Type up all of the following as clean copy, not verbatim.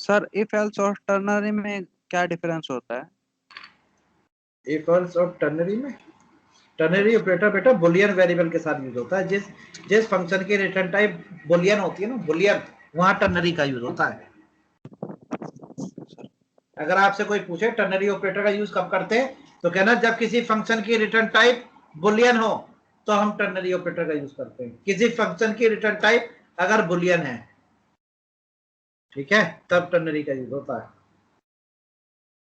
Sir if else और ternary में क्या डिफरेंस होता है? इफ एल्स और टर्नरी में, टर्नरी ऑपरेटर बेटा बुलियन वेरिएबल के साथ यूज होता है। जिस फंक्शन की रिटर्न टाइप बुलियन होती है ना, बुलियन, वहां टर्नरी का यूज होता है। अगर आपसे कोई पूछे टर्नरी ऑपरेटर का यूज कब करते हैं, तो कहना जब किसी फंक्शन की रिटर्न टाइप बुलियन हो तो हम टर्नरी ऑपरेटर का यूज करते हैं। किसी फंक्शन की रिटर्न टाइप अगर बुलियन है, ठीक है, तब टर्नरी का यूज होता है।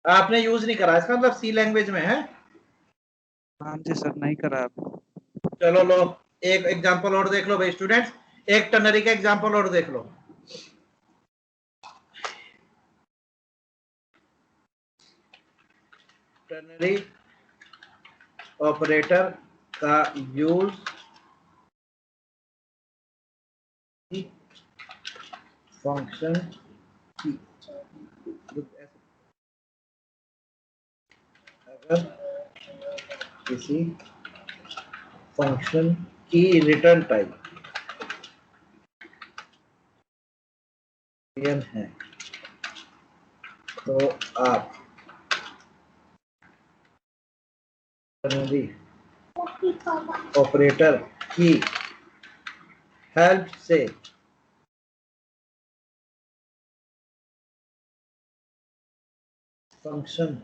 आपने यूज नहीं करा, इसका मतलब सी लैंग्वेज में है। हाँ जी सर, नहीं करा आप। चलो लो एक एग्जांपल और देख लो भाई स्टूडेंट्स, एक टर्नरी का एग्जांपल और देख लो। टर्नरी ऑपरेटर का यूज फंक्शन की, अगर किसी फंक्शन की रिटर्न टाइप है तो आप टर्नरी ऑपरेटर की हेल्प से फंक्शन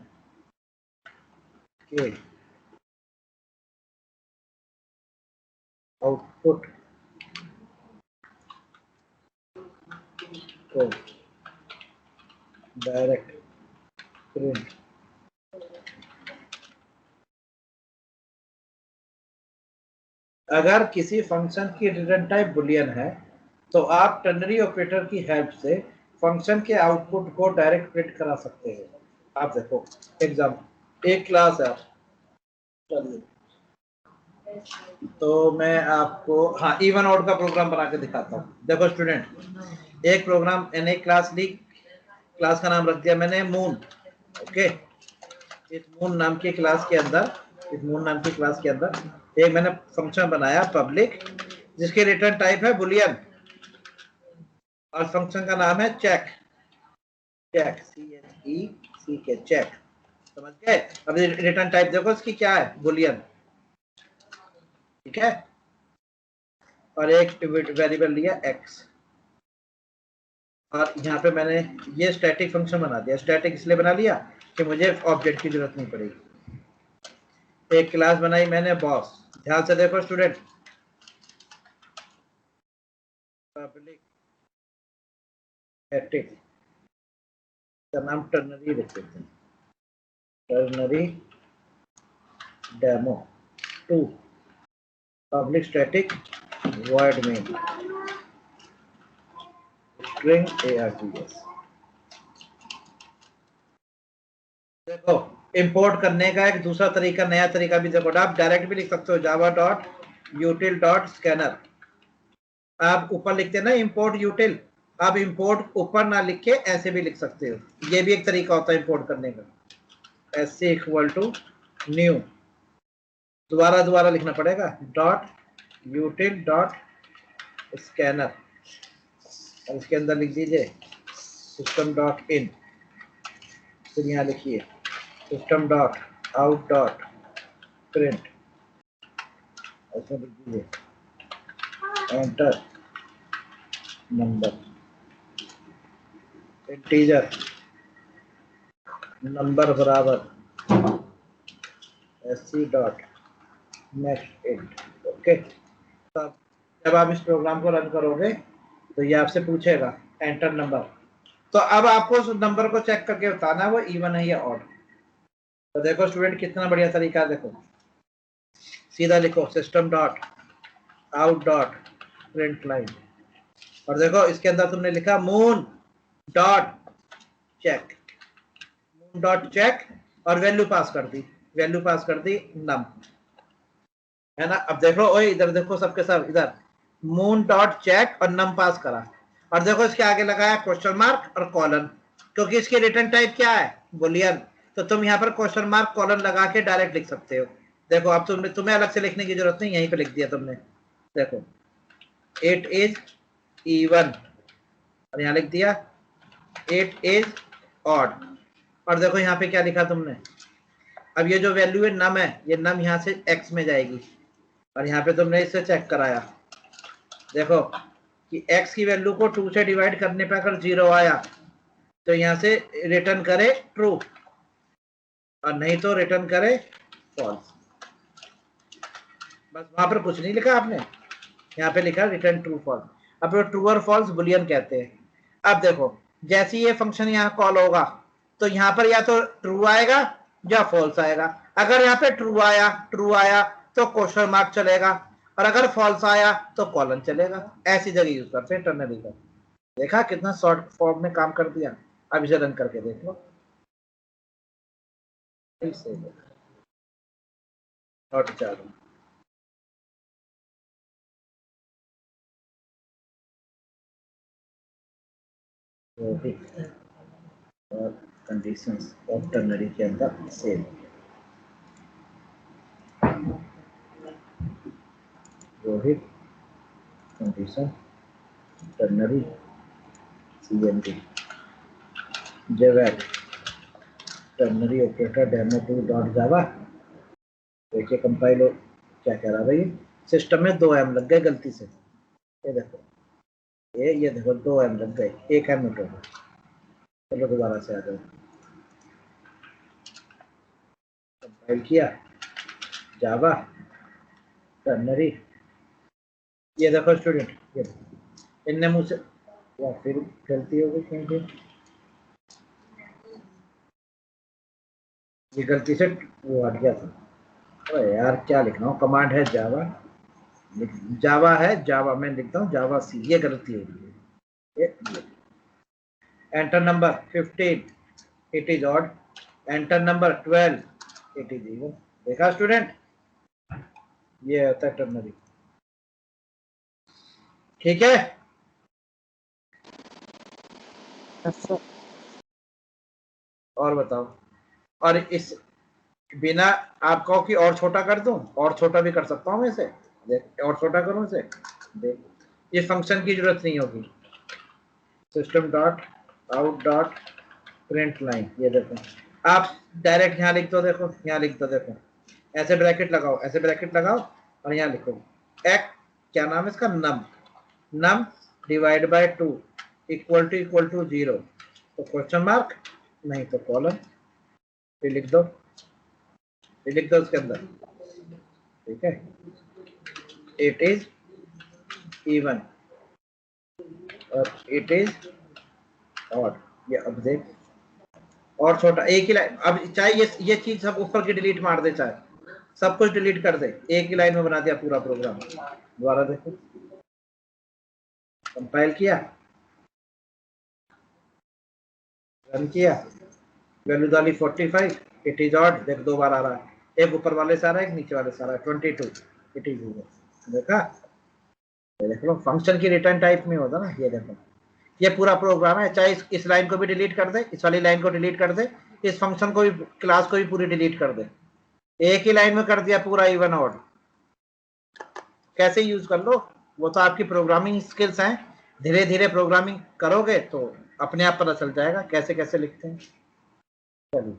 के आउटपुट को डायरेक्ट प्रिंट अगर किसी फंक्शन की रिटर्न टाइप बुलियन है तो आप टर्नरी ऑपरेटर की हेल्प से फंक्शन के आउटपुट को डायरेक्ट प्रिंट करा सकते हैं। आप देखो एग्जाम्पल, एक क्लास है, चलिए तो मैं आपको हाँ इवन आउट का प्रोग्राम बना के दिखाता हूँ। देखो स्टूडेंट, एक प्रोग्राम मैंने क्लास ली, क्लास का नाम रख दिया मैंने मून। ओके, इस मून नाम की क्लास के अंदर, इस मून नाम की क्लास के अंदर एक मैंने फंक्शन बनाया पब्लिक, जिसकी रिटर्न टाइप है बुलियन, और फंक्शन का नाम है चेक, चेक CHECK, चेक। समझ गए? अब रिटर्न टाइप देखो इसकी क्या है, बुलियन, ठीक है, और एक वेरिएबल लिया x, और यहाँ पे मैंने ये स्टैटिक फंक्शन बना दिया। स्टैटिक इसलिए बना लिया कि मुझे ऑब्जेक्ट की जरूरत नहीं पड़ेगी। एक क्लास बनाई मैंने बॉस, ध्यान से देखो स्टूडेंट, पब्लिक स्टैटिक का नाम टर्नरी रख देते हैं, ternary demo 2, public static void main string args। देखो इंपोर्ट करने का एक दूसरा तरीका, नया तरीका भी देखो, आप डायरेक्ट भी लिख सकते हो, जावा डॉट यूटिल डॉट स्कैनर। आप ऊपर लिखते हैं ना इंपोर्ट यूटिल, आप इंपोर्ट ऊपर ना लिख के ऐसे भी लिख सकते हो, ये भी एक तरीका होता है इंपोर्ट करने का। ऐसे इक्वल टू न्यू, दोबारा लिखना पड़ेगा, डॉट यूटिल डॉट स्कैनर, और इसके अंदर लिख दीजिए सिस्टम डॉट इन, फिर यहाँ लिखिए system dot out dot print, ऐसे लिख दीजिए एंटर नंबर, इंटीजर नंबर बराबर SC dot next int. Okay, तब जब आप इस प्रोग्राम को रन करोगे तो ये आपसे पूछेगा एंटर नंबर, तो अब आपको उस नंबर को चेक करके बताना है वो इवन है या ऑड। तो देखो स्टूडेंट कितना बढ़िया तरीका है, देखो सीधा लिखो system dot out dot print line, और देखो इसके अंदर तुमने लिखा moon dot check, moon dot check, और वैल्यू पास कर दी, वैल्यू पास कर दी नम, है ना। अब देखो ओए इधर देखो सबके सब, इधर मून डॉट चेक और नम पास करा, और देखो इसके आगे लगाया क्वेश्चन मार्क और कॉलन, क्योंकि इसकी रिटर्न टाइप क्या है, बुलियन, तो तुम यहाँ पर क्वेश्चन मार्क कॉलन लगा के डायरेक्ट लिख सकते हो। देखो अब तुम्हें अलग से लिखने की जरूरत नहीं, यहीं पे लिख दिया तुमने, देखो इट इज इवन, और यहाँ लिख दिया 8 इज ऑड। और देखो यहाँ पे क्या लिखा तुमने, अब ये जो वैल्यू है नम है, ये नम यहाँ से x में जाएगी, और यहाँ पे तुमने इससे चेक कराया, देखो कि x की वैल्यू को 2 से डिवाइड करने पे अगर 0 आया तो यहाँ से रिटर्न करे ट्रू, और नहीं तो रिटर्न करे फॉल्स। बस वहां पर कुछ नहीं लिखा आपने, यहाँ पे लिखा रिटर्न ट्रू फॉल्स। अब ट्रू और फॉल्स बुलियन कहते हैं। अब देखो जैसे ये फंक्शन यहाँ कॉल होगा तो यहाँ पर या तो ट्रू आएगा या फॉल्स आएगा। अगर यहाँ पे ट्रू आया तो क्वेश्चन मार्क चलेगा, और अगर फॉल्स आया तो कॉलन चलेगा। ऐसी जगह यूज करते हैं टर्नरी का। देखा कितना शॉर्ट फॉर्म में काम कर दिया। अब इसे रन करके देख लो। और चलो और कंडीशंस ऑफ टर्नरी के अंदर same Rohit condition ternary CMD जेवेट टर्नरी ऑपरेटर डेमो2 डॉट जावा। देखिए कंपाइल क्या कह रहा भाई, सिस्टम में 2 M लग गए गलती से। ये देखो ये देखो 2 M लग गए, 1 M मिट होगा। चलो दोबारा से आ जाओ, कंपाइल किया जावा टर्नरी। ये देखो स्टूडेंट, ये इनने मुझसे या फिर गलती हो गई कहीं पे, ये गलती से वो हट गया था। अरे यार क्या लिख रहा हूँ, कमांड है जावा, जावा है जावा में लिखता हूँ जावा सी, ये गलती हो रही है। Enter number 15 it is odd, enter number 12 it is even. देखा स्टूडेंट, ये होता है टर्नरी। ठीक है, और बताओ। और इस बिना आप कहो कि और छोटा कर दूं, और छोटा भी कर सकता हूं मैं इसे। देख और छोटा करूं इसे, देख ये फंक्शन की जरूरत नहीं होगी। System dot out dot print line, ये देखो आप डायरेक्ट यहाँ लिख दो, देखो यहाँ लिख दो, देखो ऐसे ब्रैकेट लगाओ, ऐसे ब्रैकेट लगाओ और यहाँ लिखो एक क्या नाम है इसका, नम, नम डिवाइड बाय 2 इक्वल टू 0, तो क्वेश्चन मार्क नहीं तो कॉलन, फिर लिख दो, फिर लिख दो उसके अंदर। ठीक है, इट इज इवन और इट इज ऑड। ये अब देख और छोटा, एक ही लाइन। अब चाहे ये चीज सब ऊपर की डिलीट मार दे, चाहे सब कुछ डिलीट कर दे, एक ही लाइन में बना दिया पूरा प्रोग्राम। दोबारा देखो, कंपाइल किया, रन किया, वैल्यू डाली 45 इट इज ऑड। देख 2 बार आ रहा है, एक ऊपर वाले से आ रहा है, एक नीचे वाले से आ रहा है, 22 इट इज इवन। देखा, देख लो फंक्शन की रिटर्न टाइप में होता ना। ये देखो ये पूरा प्रोग्राम है, चाहे इस लाइन को भी डिलीट कर दे, इस वाली लाइन को डिलीट कर दे, इस फंक्शन को भी, क्लास को भी पूरी डिलीट कर दे, एक ही लाइन में कर दिया पूरा इवन ऑड। कैसे यूज कर लो वो तो आपकी प्रोग्रामिंग स्किल्स हैं, धीरे धीरे प्रोग्रामिंग करोगे तो अपने आप पता चल जाएगा कैसे कैसे लिखते हैं। चलिए,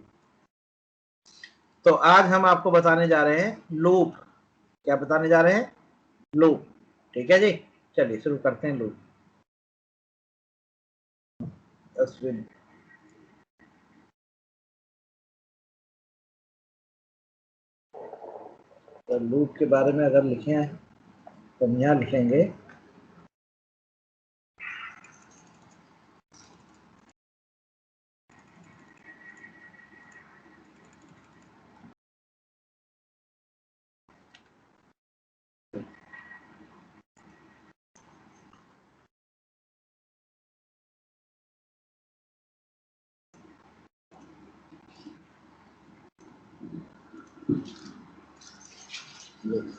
तो आज हम आपको बताने जा रहे हैं लूप। क्या बताने जा रहे हैं, लूप। ठीक है जी, चलिए शुरू करते हैं लूप। अश्विन, तो लूप के बारे में अगर लिखे हैं तो हम यहाँ लिखेंगे loop.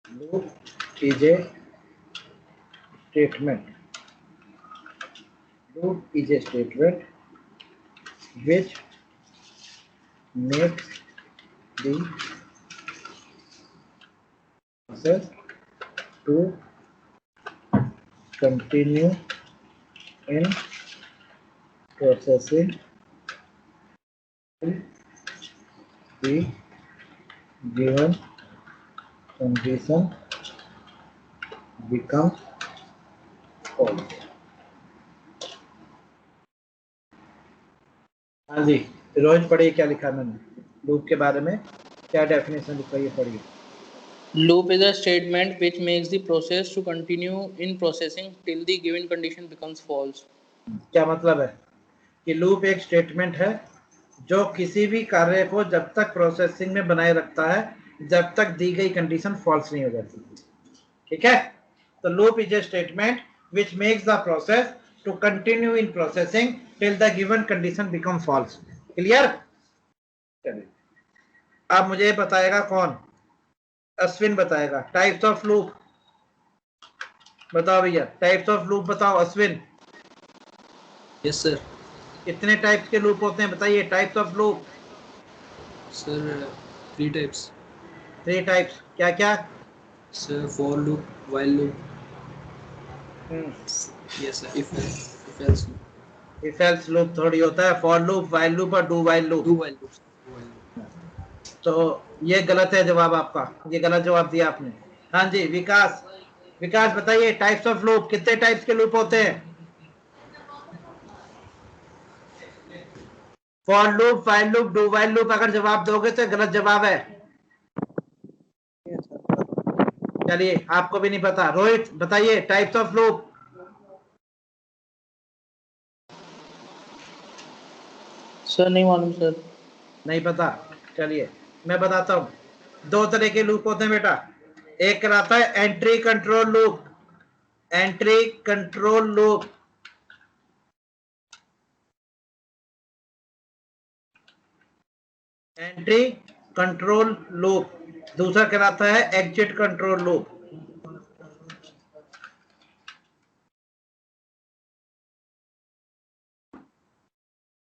Loop is a statement. Loop is a statement which makes the process to continue in processing the given condition becomes false। हाँ जी, रोज पढ़िए क्या लिखा मैंने लूप के बारे में, क्या डेफिनेशन लिखा है पढ़िए। Loop is a statement which makes the process to continue in processing till the given condition becomes false। क्या मतलब है कि लूप एक स्टेटमेंट है जो किसी भी कार्य को जब तक प्रोसेसिंग में बनाए रखता है जब तक दी गई कंडीशन फॉल्स नहीं हो जाती। ठीक है, तो loop is a statement which makes the process to continue in processing till the given condition become false. Clear? चलिए अब मुझे बताएगा कौन? अश्विन बताएगा टाइप्स ऑफ लूप। बताओ भैया, टाइप्स ऑफ लूप बताओ अश्विन। Yes sir. कितने टाइप्स के लूप होते हैं बताइए, types of loop. Sir 3 types. 3 types क्या क्या? Sir for loop, while loop, yes sir, if else loop. If else loop थोड़ी होता है, फॉर लूप, व्हाइल लूप और do while loop. Do while loop. तो ये गलत है जवाब आपका, ये गलत जवाब दिया आपने। हाँ जी विकास, विकास बताइए टाइप्स ऑफ लूप, कितने टाइप्स के लूप होते हैं? For loop, while loop, do while loop. अगर जवाब दोगे तो गलत जवाब है। चलिए आपको भी नहीं पता, रोहित बताइए टाइप्स ऑफ लूप। सर नहीं मालूम सर। नहीं पता? चलिए मैं बताता हूं। 2 तरह के लूप होते हैं बेटा, एक कहलाता है entry control loop. Entry control loop, entry control loop. दूसरा कहलाता है exit control loop.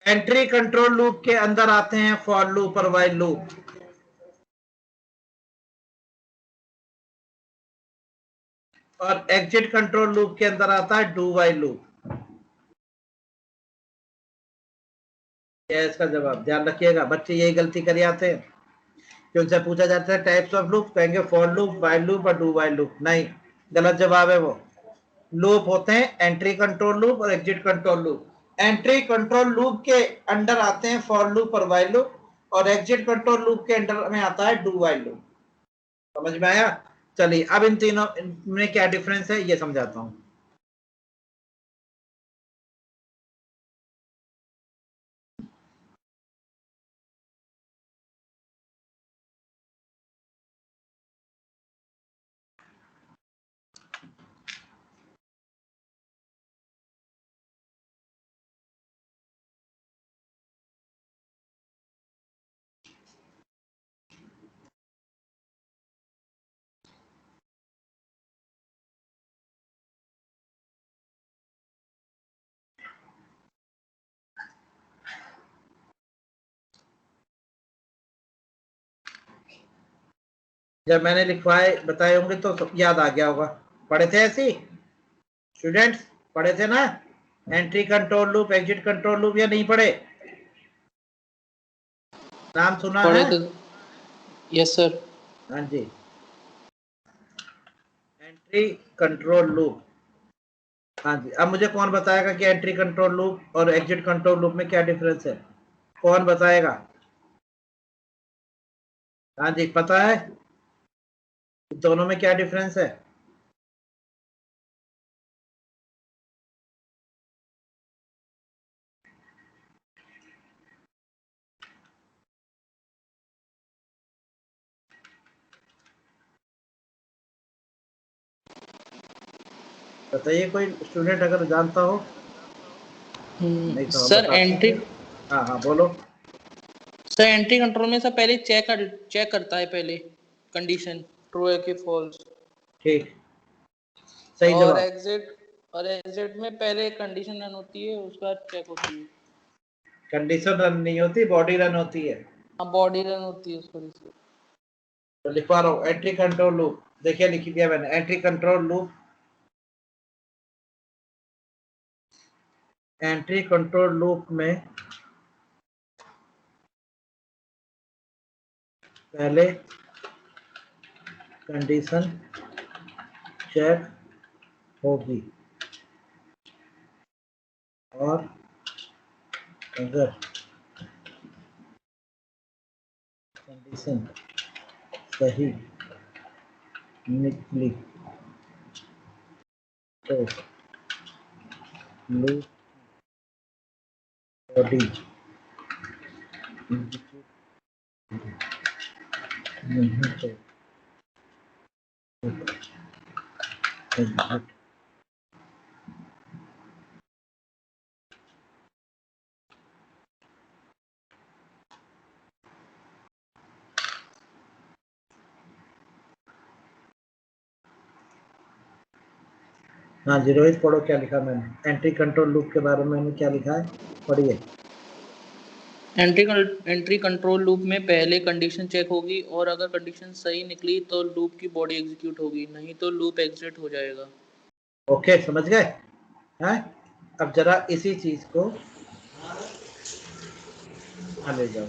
Entry control loop के अंदर आते हैं फॉर लूप और व्हाइल लूप। और एग्जिट कंट्रोल लूप के अंदर आता है डू व्हाइल लूप। क्या है इसका जवाब? ध्यान रखिएगा, बच्चे यही गलती कर आते हैं कि उनसे पूछा जाता है टाइप्स ऑफ लूप, कहेंगे फॉर लूप, व्हाइल लूप और डू व्हाइल लूप। नहीं, गलत जवाब है वो। लूप होते हैं एंट्री कंट्रोल लूप और exit control loop. Entry control loop के अंडर आते हैं फॉर लूप और व्हाइल लूप, और एग्जिट कंट्रोल लूप के अंडर में आता है डू व्हाइल लूप। समझ में आया? चलिए अब इन तीनों में क्या डिफरेंस है ये समझाता हूं। जब मैंने लिखवाए बताए होंगे तो सब याद आ गया होगा। पढ़े थे ऐसी स्टूडेंट्स? पढ़े थे ना entry control loop, exit control loop, या नहीं पढ़े? नाम सुना पढ़े है? तो यस सर। हाँ जी, एंट्री कंट्रोल लूप। हाँ जी, अब मुझे कौन बताएगा कि एंट्री कंट्रोल लूप और एग्जिट कंट्रोल लूप में क्या डिफरेंस है? कौन बताएगा? हाँ जी पता है दोनों में क्या डिफरेंस है? बताइए कोई स्टूडेंट अगर जानता हो। नहीं तो सर एंट्री, हाँ हाँ बोलो। सर एंट्री कंट्रोल में सब पहले चेक करता है पहले कंडीशन ट्रू है कि फॉल्स। ठीक, सही और जवाब। एग्जिट में पहले कंडीशन रन होती है उसके बाद चेक होती है। कंडीशन रन नहीं होती, बॉडी रन होती है। हाँ बॉडी रन होती है उसको। तो लिखवा रहा हूँ एंट्री कंट्रोल लूप देखिए लिख दिया मैंने, entry control loop, entry control loop में पहले कंडीशन चेक होगी और अगर कंडीशन सही निकली तो लूप बॉडी नहीं तो एग्जिट। हाँ जी रोहित पढ़ो क्या लिखा मैंने, एंट्री कंट्रोल लूप के बारे में मैंने क्या लिखा है, पढ़िए। एंट्री कंट्रोल लूप में पहले कंडीशन चेक होगी और अगर कंडीशन सही निकली तो लूप की बॉडी एग्जीक्यूट होगी, नहीं तो लूप एग्जिट हो जाएगा। ओके समझ गए हैं। अब जरा इसी चीज को ले जाओ।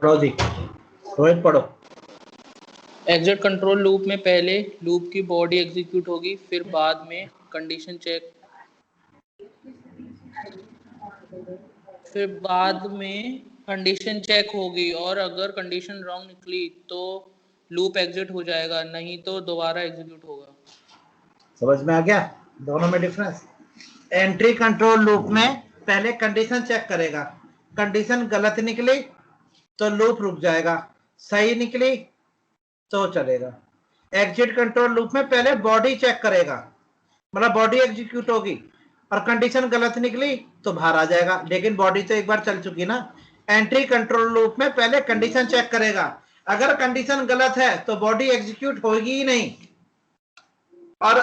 पढ़ो जी, रोहित पढ़ो। एग्जिट कंट्रोल लूप में पहले लूप की बॉडी एग्जीक्यूट होगी, फिर बाद में कंडीशन चेक होगी और अगर कंडीशन रॉन्ग निकली तो लूप एग्जिट हो जाएगा, नहीं तो दोबारा एग्जीक्यूट होगा। समझ में आ गया दोनों में डिफरेंस। एंट्री कंट्रोल लूप में पहले कंडीशन चेक करेगा, कंडीशन गलत निकली तो लूप रुक जाएगा, सही निकली तो चलेगा। एग्जिट कंट्रोल लूप में पहले बॉडी चेक करेगा, मतलब बॉडी एग्जीक्यूट होगी और कंडीशन गलत निकली तो बाहर आ जाएगा, लेकिन बॉडी तो एक बार चल चुकी ना। एंट्री कंट्रोल लूप में पहले कंडीशन चेक करेगा, अगर कंडीशन गलत है तो बॉडी एग्जीक्यूट होगी ही नहीं। और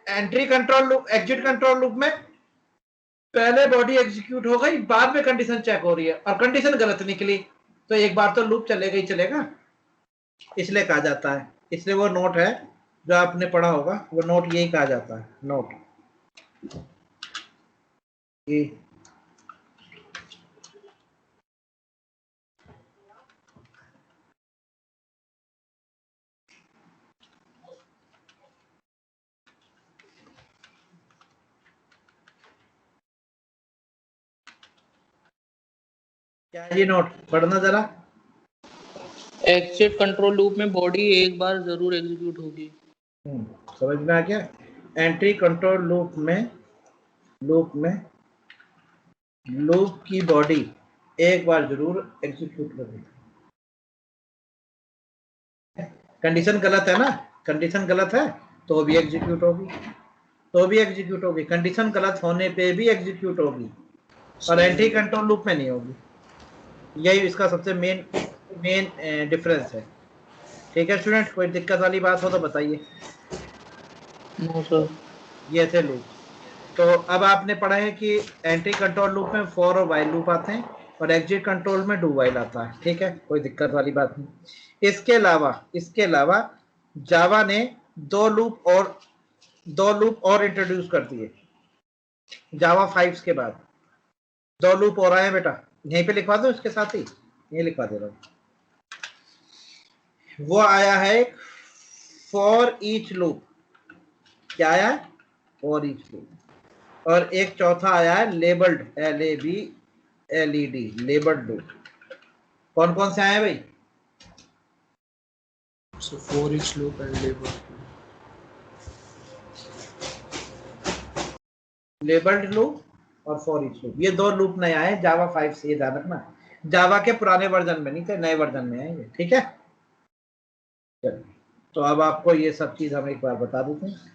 entry control loop, exit control loop में पहले बॉडी एग्जीक्यूट हो गई, बाद में कंडीशन चेक हो रही है और कंडीशन गलत निकली तो एक बार तो लूप चलेगा ही चलेगा, इसलिए कहा जाता है। इसलिए वो नोट है जो आपने पढ़ा होगा, वो नोट यही कहा जाता है, नोट ये। क्या है ये नोट, पढ़ना जरा। एग्जिट कंट्रोल लूप में बॉडी एक बार जरूर एग्जीक्यूट होगी। समझ में आ गया। एंट्री कंट्रोल लूप में लूप की बॉडी एक बार जरूर एग्जीक्यूट होगी। कंडीशन गलत है ना, कंडीशन गलत है तो भी एग्जीक्यूट होगी, कंडीशन गलत होने पे भी एग्जीक्यूट होगी, और एंट्री कंट्रोल लूप में नहीं होगी। यही इसका सबसे मेन डिफरेंस है। ठीक है स्टूडेंट, कोई दिक्कत वाली बात हो तो बताइए। No sir. ये थे लूप। तो अब आपने पढ़ा है कि एंट्री कंट्रोल लूप में फॉर और वाइल लूप आते हैं और एग्जिट कंट्रोल में डू वाइल आता है। ठीक है, कोई दिक्कत वाली बात नहीं। इसके अलावा जावा ने दो लूप और इंट्रोड्यूस कर दिए जावा 5 के बाद। दो लूप और आए बेटा, यहीं पे लिखवा दो, इसके साथ ही यहीं लिखवा दे रहा हूं। वो आया है फॉर ईच लूप, क्या आया है? For each loop. और एक चौथा आया है लेबल्ड, LABLED, लेबल्ड लूप। कौन कौन से आए हैं भाई? So for each loop and label. Labelled loop और फॉर ईच लूप, ये दो लूप नए आए जावा 5 से, ये ध्यान रखना। जावा के पुराने वर्जन में नहीं थे, नए वर्जन में आएंगे। ठीक है, चलिए तो अब आपको ये सब चीज हम एक बार बता देते हैं।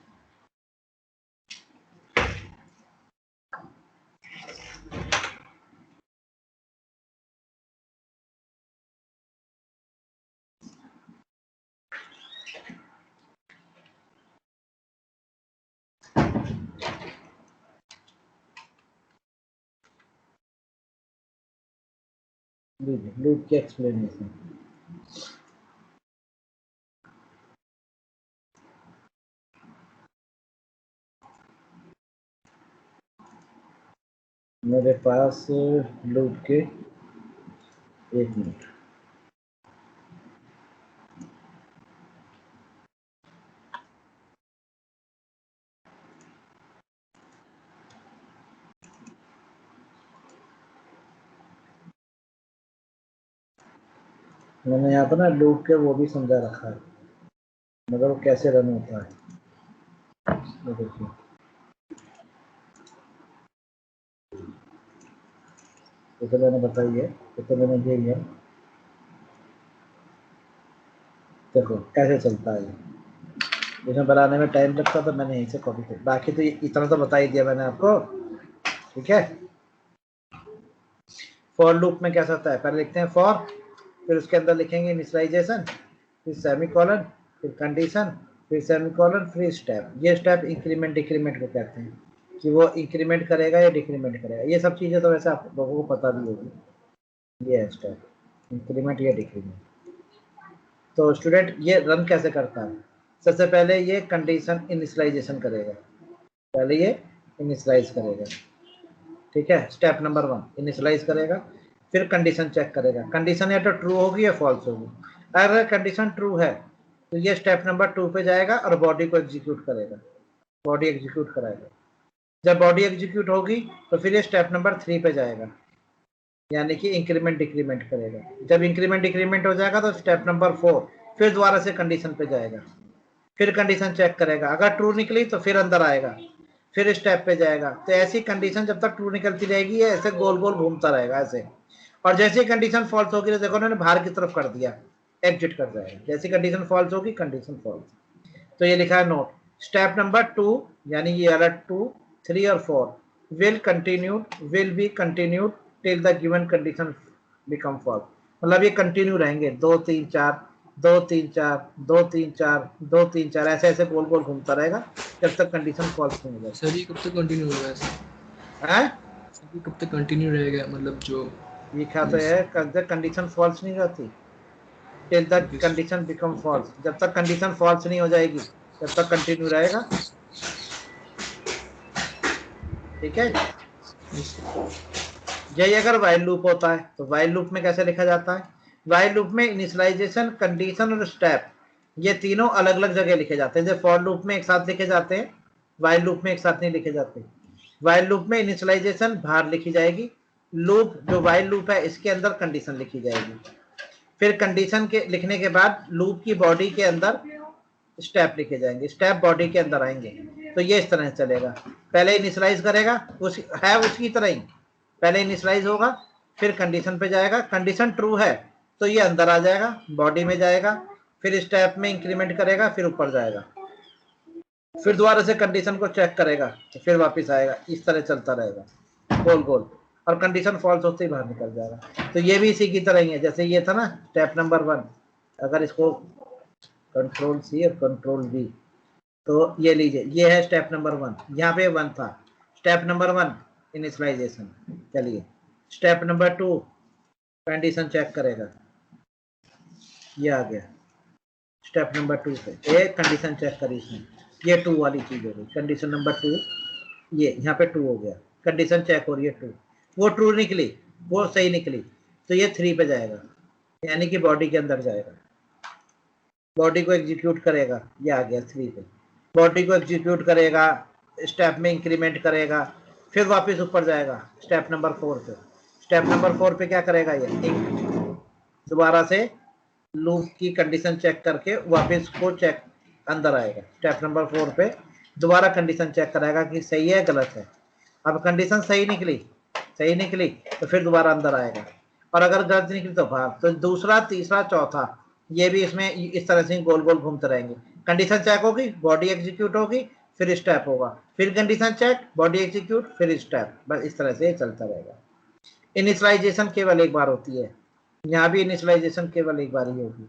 लूप की एक्सप्लेनेशन। मेरे पास लूप के, एक मिनट, मैंने यहाँ पर ना लूप के वो भी समझा रखा है, मतलब वो कैसे रन होता है। ये देखिए, ये तो मैंने बताई है, ये तो मैंने दिया है। देखो कैसे चलता है, इसमें बनाने में टाइम लगता तो मैंने यहीं से कॉपी कर, बाकी तो इतना तो बता ही दिया मैंने आपको। ठीक है, फॉर लूप में कैसा होता है, पहले लिखते हैं फॉर, फिर उसके अंदर लिखेंगे इनिशियलाइजेशन, फिर सेमीकोलन, फिर कंडीशन, फिर सेमीकोलन, फिर स्टेप। ये स्टेप इंक्रीमेंट डिक्रीमेंट को कहते हैं कि वो इंक्रीमेंट करेगा या डिक्रीमेंट करेगा। ये सब चीज़ें तो वैसे आप लोगों को पता भी होगी। ये है स्टेप, इंक्रीमेंट या डिक्रीमेंट। तो स्टूडेंट ये रन कैसे करता है? सबसे पहले ये कंडीशन इनिशियलाइजेशन करेगा, पहले ये इनिशियलाइज करेगा। ठीक है, स्टेप नंबर 1 इनिशियलाइज करेगा, फिर कंडीशन चेक करेगा, कंडीशन या तो ट्रू होगी या फॉल्स होगी। अगर कंडीशन ट्रू है तो ये स्टेप नंबर 2 पे जाएगा और बॉडी को एग्जीक्यूट करेगा, बॉडी एग्जीक्यूट कराएगा। जब बॉडी एग्जीक्यूट होगी तो फिर ये स्टेप नंबर 3 पे जाएगा, यानी कि इंक्रीमेंट डिक्रीमेंट करेगा। जब इंक्रीमेंट डिक्रीमेंट हो जाएगा तो स्टेप नंबर 4 फिर दोबारा से कंडीशन पे जाएगा, फिर कंडीशन चेक करेगा, अगर ट्रू निकली तो फिर अंदर आएगा, फिर स्टेप पे जाएगा। तो ऐसी कंडीशन जब तक ट्रू निकलती रहेगी ये ऐसे गोल गोल घूमता रहेगा ऐसे। और जैसी कंडीशन फॉल्स होगी तो देखो उन्होंने बाहर की तरफ कर दिया, एग्जिट कर जाएगा। जैसी कंडीशन फॉल्स होगी, कंडीशन फॉल्स। तो ये लिखा है नोट, स्टेप नंबर 2 यानी ये वाला 2, 3 और 4 will be continued till the given condition become false. मतलब ये कंटिन्यू रहेंगे, 2 3 4 2 3 4 2 3 4 2 3 4 ऐसे ऐसे गोल गोल घूमता रहेगा जब तक कंडीशन फॉल्स नहीं हो जाए। सर ये कब तक कंटिन्यू होगा ऐसा? हैं? ये कब तक कंटिन्यू रहेगा, मतलब जो ये क्या तो है, कंडीशन फॉल्स नहीं रहती till the condition become false. जब तक कंडीशन फॉल्स नहीं हो जाएगी तब तक कंटिन्यू रहेगा। ठीक है, यही अगर वाइल लूप होता है तो वाइल लूप में कैसे लिखा जाता है? वाइल लूप में इनिशियलाइजेशन, कंडीशन और स्टेप ये तीनों अलग अलग जगह लिखे जाते हैं। जैसे फॉर लूप में एक साथ लिखे जाते हैं, वाइल लूप में एक साथ नहीं लिखे जाते। वाइल लूप में इनिशियलाइजेशन बाहर लिखी जाएगी, लूप जो वाइल लूप है इसके अंदर कंडीशन लिखी जाएगी, फिर कंडीशन के लिखने के बाद लूप की बॉडी के अंदर स्टेप लिखे जाएंगे, स्टेप बॉडी के अंदर आएंगे। तो ये इस तरह से चलेगा, पहले इनिशियलाइज करेगा, उसकी तरह ही पहले इनिशियलाइज होगा, फिर कंडीशन पे जाएगा, कंडीशन ट्रू है तो ये अंदर आ जाएगा, बॉडी में जाएगा, फिर स्टेप में इंक्रीमेंट करेगा, फिर ऊपर जाएगा, फिर दोबारा से कंडीशन को चेक करेगा तो फिर वापस आएगा। इस तरह चलता रहेगा गोल गोल, और कंडीशन फॉल्स होते ही बाहर निकल जाएगा। तो ये भी इसी की तरह ही है, जैसे ये था ना स्टेप नंबर 1, अगर इसको Ctrl+C और Ctrl+V, तो ये लीजिए, ये है स्टेप नंबर 1, यहाँ पे 1 था, स्टेप नंबर 1 इनिशियलाइजेशन। चलिए स्टेप नंबर 2 कंडीशन चेक करेगा, ये आ गया स्टेप नंबर 2 पे एक कंडीशन चेक करी इसने, ये 2 वाली चीज हो गई कंडीशन नंबर 2, ये यहाँ पे 2 हो गया, कंडीशन चेक हो रही है 2, वो ट्रू निकली, वो सही निकली, तो ये 3 पे जाएगा, यानी कि बॉडी के अंदर जाएगा, बॉडी को एग्जीक्यूट करेगा, ये आ गया 3 पे, बॉडी को एग्जीक्यूट करेगा, स्टेप में इंक्रीमेंट करेगा, फिर वापस ऊपर जाएगा स्टेप नंबर 4 पे, स्टेप नंबर 4 पे क्या करेगा, ये दोबारा से लूप की कंडीशन चेक करके वापस को चेक अंदर आएगा, स्टेप नंबर 4 पे दोबारा कंडीशन चेक कराएगा कि सही है गलत है, अब कंडीशन सही निकली तो फिर दोबारा अंदर आएगा, और अगर गलत निकली तो बाहर, तो दूसरा तीसरा चौथा ये भी इसमें इस तरह से गोल गोल घूमते रहेंगे, कंडीशन चेक होगी, बॉडी एग्जीक्यूट होगी, फिर स्टेप होगा, फिर कंडीशन चेक, बॉडी एग्जीक्यूट, फिर स्टेप, बस इस तरह से चलता रहेगा। इनिशियलाइजेशन केवल एक बार होती है, यहाँ भी इनिशियलाइजेशन केवल एक बार ही होगी,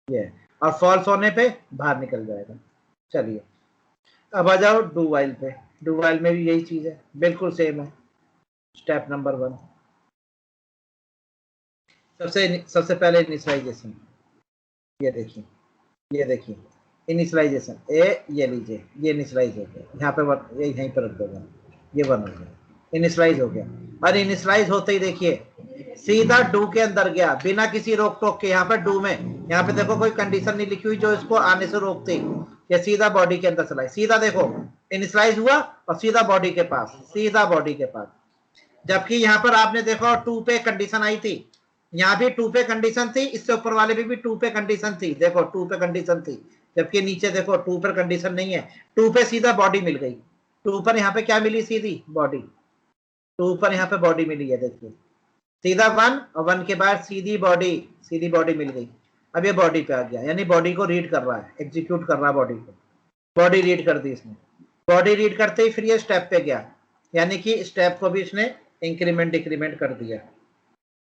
ये और फॉल्स होने पे बाहर निकल जाएगा। चलिए अब आ जाओ डू वाइल पे, डू वाइल में भी यही चीज है, बिल्कुल सेम है। स्टेप नंबर 1 सबसे पहले इनिशियलाइजेशन, ये देखिए इनिशियलाइजेशन ये लीजिए, ये इनिशियलाइज हो गया, यहाँ पे यहीं पर रख दूंगा, ये 1 हो गया, इनिशियलाइज हो गया, और इनिशियलाइज होते ही देखिए सीधा डू के अंदर गया बिना किसी रोक टोक के, यहाँ पे डू में यहाँ पे देखो कोई कंडीशन नहीं लिखी हुई जो इसको आने से रोकती, ये सीधा बॉडी के अंदर चला, सीधा देखो इनिशियलाइज हुआ और सीधा बॉडी के पास, जबकि यहाँ पर आपने देखो 2 पे कंडीशन आई थी, यहाँ भी 2 पे कंडीशन थी, इससे ऊपर वाले भी 2 पे कंडीशन थी, देखो 2 पे कंडीशन थी, जबकि नीचे देखो 2 पर कंडीशन नहीं है, 2 पे सीधा बॉडी मिल गई, 2 पर यहाँ पे क्या मिली, सीधी बॉडी, 2 पर यहाँ पे बॉडी मिली है, देखिए सीधा 1 और 1 के बाद सीधी बॉडी मिल गई, अब ये बॉडी पे आ गया, यानी बॉडी को रीड कर रहा है, एग्जीक्यूट कर रहा है बॉडी को, बॉडी रीड कर दी इसने, बॉडी रीड करते ही फिर ये स्टेप पे गया, यानी कि स्टेप को भी इसने इंक्रीमेंट डिक्रीमेंट कर दिया,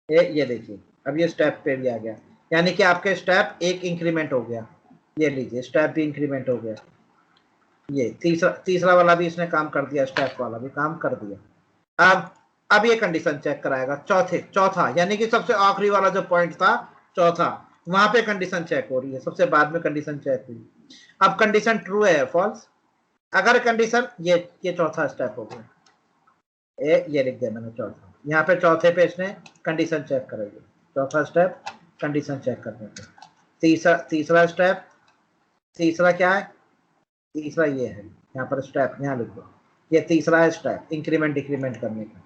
ये देखिए अब ये स्टेप पे भी आ गया, यानी कि आपके स्टेप एक इंक्रीमेंट हो गया, ये लीजिए स्टेप भी इंक्रीमेंट हो गया, ये तीसरा वाला भी इसने काम कर दिया, स्टेप वाला भी काम कर दिया। अब ये कंडीशन चेक कराएगा चौथा, यानी कि सबसे आखिरी वाला जो पॉइंट था चौथा, वहां पे कंडीशन चेक हो रही है, सबसे बाद में कंडीशन चेक हुई, अब कंडीशन ट्रू है फॉल्स, अगर कंडीशन ये चौथा स्टेप हो गया, ये लिख दिया मैंने चौथा, यहाँ पे चौथे पे इसने कंडीशन चेक करेगी, चौथा स्टेप कंडीशन चेक करने पे, तीसरा स्टेप, तीसरा क्या है, तीसरा ये है, यहाँ पर स्टेप यहाँ लिख दो, ये तीसरा है स्टेप इंक्रीमेंट डिक्रीमेंट करने का,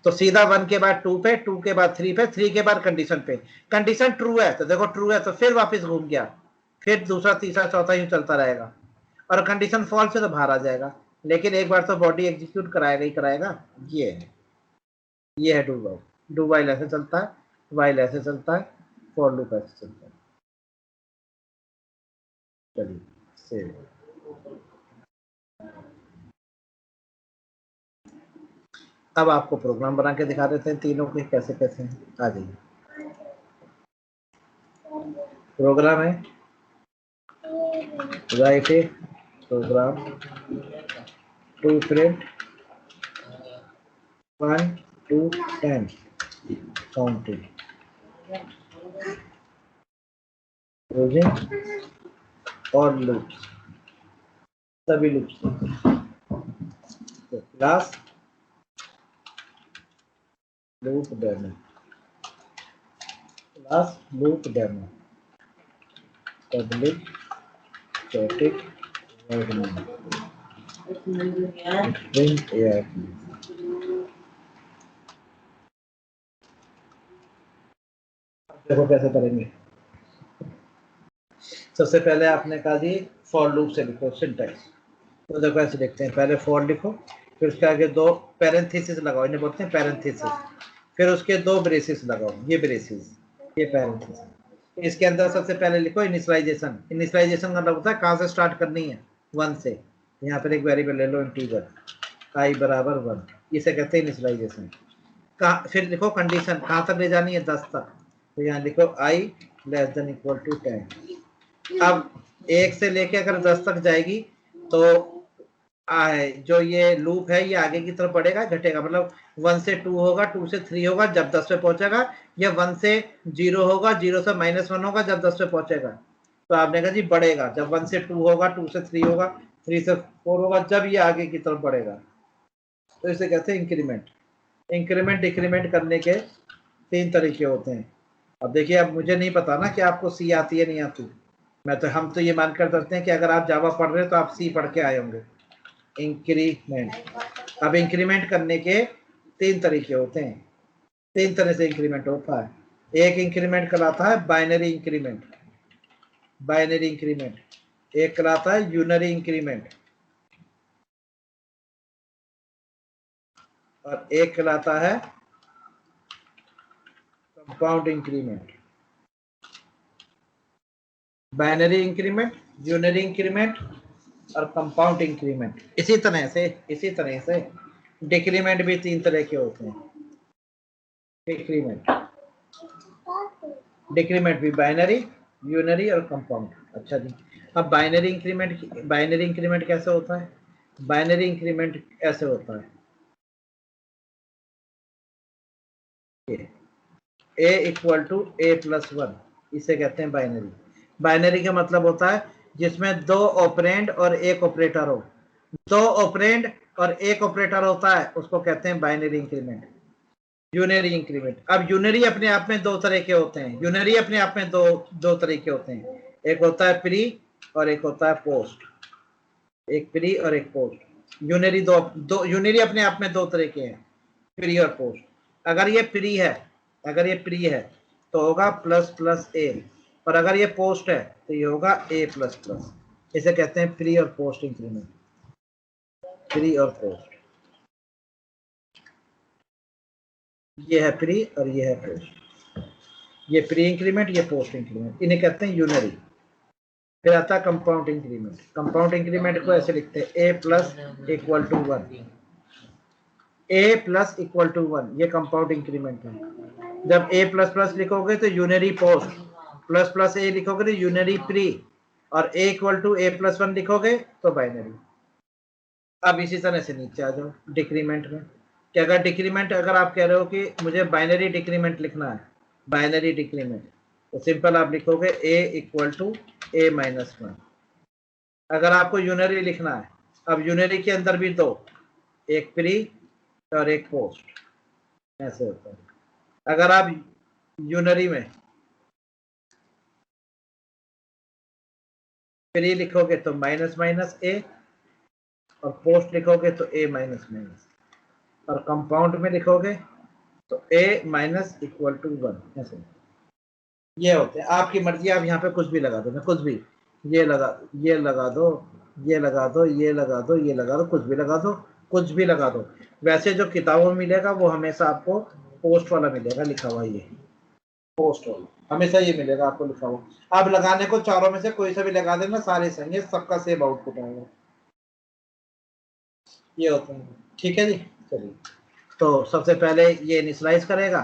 तो सीधा 1 के बाद 2 पे, 2 के बाद 3 पे, 3 के बाद कंडीशन पे, कंडीशन ट्रू है तो देखो ट्रू है तो फिर वापस घूम गया, फिर दूसरा तीसरा चौथा यूं चलता रहेगा, और कंडीशन फॉल्स है तो बाहर आ जाएगा, लेकिन एक बार तो बॉडी एग्जीक्यूट कराएगा ही कराएगा, ये है डू वाइल ऐसे चलता है, वाइल ऐसे चलता है, फॉर लूप ऐसे चलता है। चलिए सेव, अब आपको प्रोग्राम बना के दिखा देते हैं तीनों के कैसे कैसे हैं, आ जाइए। प्रोग्राम है, write a program to print 1 to 10 counting using और loops, सभी loops, तो class loop demo, class loop demo, public static void main, string ARP, देखो कैसे करेंगे। सबसे पहले आपने कहा जी फॉर लूप से लिखो सिंटैक्स, तो देखो ऐसे लिखते हैं, पहले फॉर लिखो, फिर उसके आगे 2 पैरेंथेसिस लगाओ, इन्हें बोलते हैं पैरेंथेसिस, फिर उसके 2 ब्रेसेस लगाओ, ये ब्रेसेस, ये पैरेंथेसिस, इसके अंदर सबसे पहले लिखो इनिशियलाइजेशन, इनिशियलाइजेशन का मतलब होता है कहाँ से स्टार्ट करनी है, 1 से, यहाँ पर एक वेरिएबल ले लो इंटीजर i बराबर 1, इसे कहते हैं इनिशियलाइजेशन। फिर लिखो कंडीशन कहाँ तक ले जानी है, 10 तक, तो यहाँ लिखो i less than equal to 10, अब 1 से लेके अगर 10 तक जाएगी तो जो ये लूप है ये आगे की तरफ बढ़ेगा घटेगा, मतलब 1 से 2 होगा, 2 से 3 होगा जब 10 पे पहुंचेगा, या 1 से 0 होगा, 0 से -1 होगा जब 10 पे पहुंचेगा। तो आपने कहा जी बढ़ेगा, जब 1 से 2 होगा, 2 से 3 होगा, 3 से 4 होगा, जब ये आगे की तरफ बढ़ेगा, तो इसे कहते हैं इंक्रीमेंट। इंक्रीमेंट डिक्रीमेंट करने के 3 तरीके होते हैं। अब देखिए, अब मुझे नहीं पता ना कि आपको सी आती है नहीं आती, हम तो ये मानकर चलते हैं कि अगर आप जावा पढ़ रहे हो तो आप सी पढ़ के आए होंगे। इंक्रीमेंट, अब इंक्रीमेंट करने के 3 तरीके होते हैं, 3 तरह से इंक्रीमेंट होता है। एक इंक्रीमेंट कहलाता है बाइनरी इंक्रीमेंट, बाइनरी इंक्रीमेंट। एक कहलाता है यूनरी इंक्रीमेंट, और एक कहलाता है compound increment. Binary increment, unary increment और कंपाउंड इंक्रीमेंट। इसी तरह से डिक्रीमेंट भी 3 तरह के होते हैं। डिक्रीमेंट भी बाइनरी, यूनरी और कंपाउंड। अच्छा जी, अब बाइनरी इंक्रीमेंट कैसे होता है? बाइनरी इंक्रीमेंट ऐसे होता है, a इक्वल टू a+1, इसे कहते हैं बाइनरी। बाइनरी का मतलब होता है जिसमें 2 ऑपरेंड और 1 ऑपरेटर हो। 2 ऑपरेंड और 1 ऑपरेटर होता है, उसको कहते हैं बाइनरी इंक्रीमेंट। यूनरी इंक्रीमेंट, अब यूनरी अपने आप में 2 तरह के होते हैं। यूनरी अपने आप में दो तरह के होते हैं, एक होता है प्री और एक होता है पोस्ट। एक प्री और एक पोस्ट। यूनरी दो यूनरी अपने आप में 2 तरह के हैं, प्री और पोस्ट। अगर ये प्री है तो होगा ++a, और अगर ये पोस्ट है तो ये होगा a++। इसे कहते हैं प्री और पोस्ट इंक्रीमेंट। प्री और पोस्ट, ये है प्री और ये है पोस्ट। ये प्री इंक्रीमेंट, ये पोस्ट इंक्रीमेंट, इन्हें कहते हैं यूनरी। फिर आता है कंपाउंड इंक्रीमेंट। कंपाउंड इंक्रीमेंट को ऐसे लिखते हैं a प्लस इक्वल टू 1, ये कंपाउंड इंक्रीमेंट है। जब a++ लिखोगे तो यूनरी पोस्ट, ++a लिखोगे तो यूनरी प्री, और a इक्वल टू a+1 लिखोगे तो बाइनरी। अब इसी तरह से नीचे आ जाओ डिक्रीमेंट में, कि अगर डिक्रीमेंट, अगर आप कह रहे हो कि मुझे बाइनरी डिक्रीमेंट लिखना है, बाइनरी डिक्रीमेंट, तो सिंपल आप लिखोगे a इक्वल टू a-1। अगर आपको यूनरी लिखना है, अब यूनरी के अंदर भी 2, एक प्री और एक पोस्ट, ऐसे होता है। अगर आप यूनरी में प्री लिखोगे तो -a, और पोस्ट लिखोगे तो a-, और कंपाउंड में लिखोगे तो a- इक्वल टू 1, ऐसे। ये होते हैं, आपकी मर्जी, आप यहाँ पे कुछ भी लगा दो, मैं कुछ भी, ये लगा दो, ये लगा दो, ये लगा दो, ये लगा दो, ये लगा दो, कुछ भी लगा दो, कुछ भी लगा दो। वैसे जो किताबों में मिलेगा वो हमेशा आपको पोस्ट वाला मिलेगा लिखा हुआ, ये पोस्ट वाला हमेशा ये मिलेगा आपको लिखा हुआ। आप लगाने को चारों में से कोई सा भी लगा देना, सारे सही है, सबका सेम आउटपुट आएगा। ये होता है, ठीक है जी। चलिए, तो सबसे पहले ये इनिशियलाइज करेगा,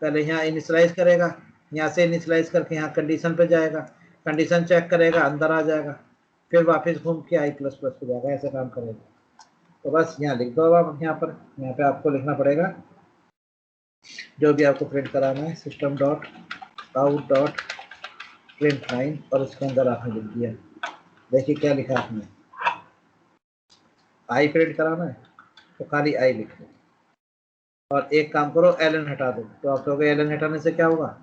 पहले यहाँ इनिशियलाइज करेगा, यहाँ से इनिशियलाइज करके यहाँ कंडीशन पे जाएगा, कंडीशन चेक करेगा, अंदर आ जाएगा, फिर वापस घूम के i++ पे जाएगा, ऐसे काम करेगा। तो बस यहाँ लिख दो अब, यहाँ पे आपको लिखना पड़ेगा जो भी आपको प्रिंट कराना है, system.out.println, और उसके अंदर आपने लिख दिया, देखिए क्या लिखा आपने, आई प्रिंट कराना है तो खाली आई लिख दो, और एक काम करो ln हटा दो। तो आप कहोगे ln हटाने से क्या होगा,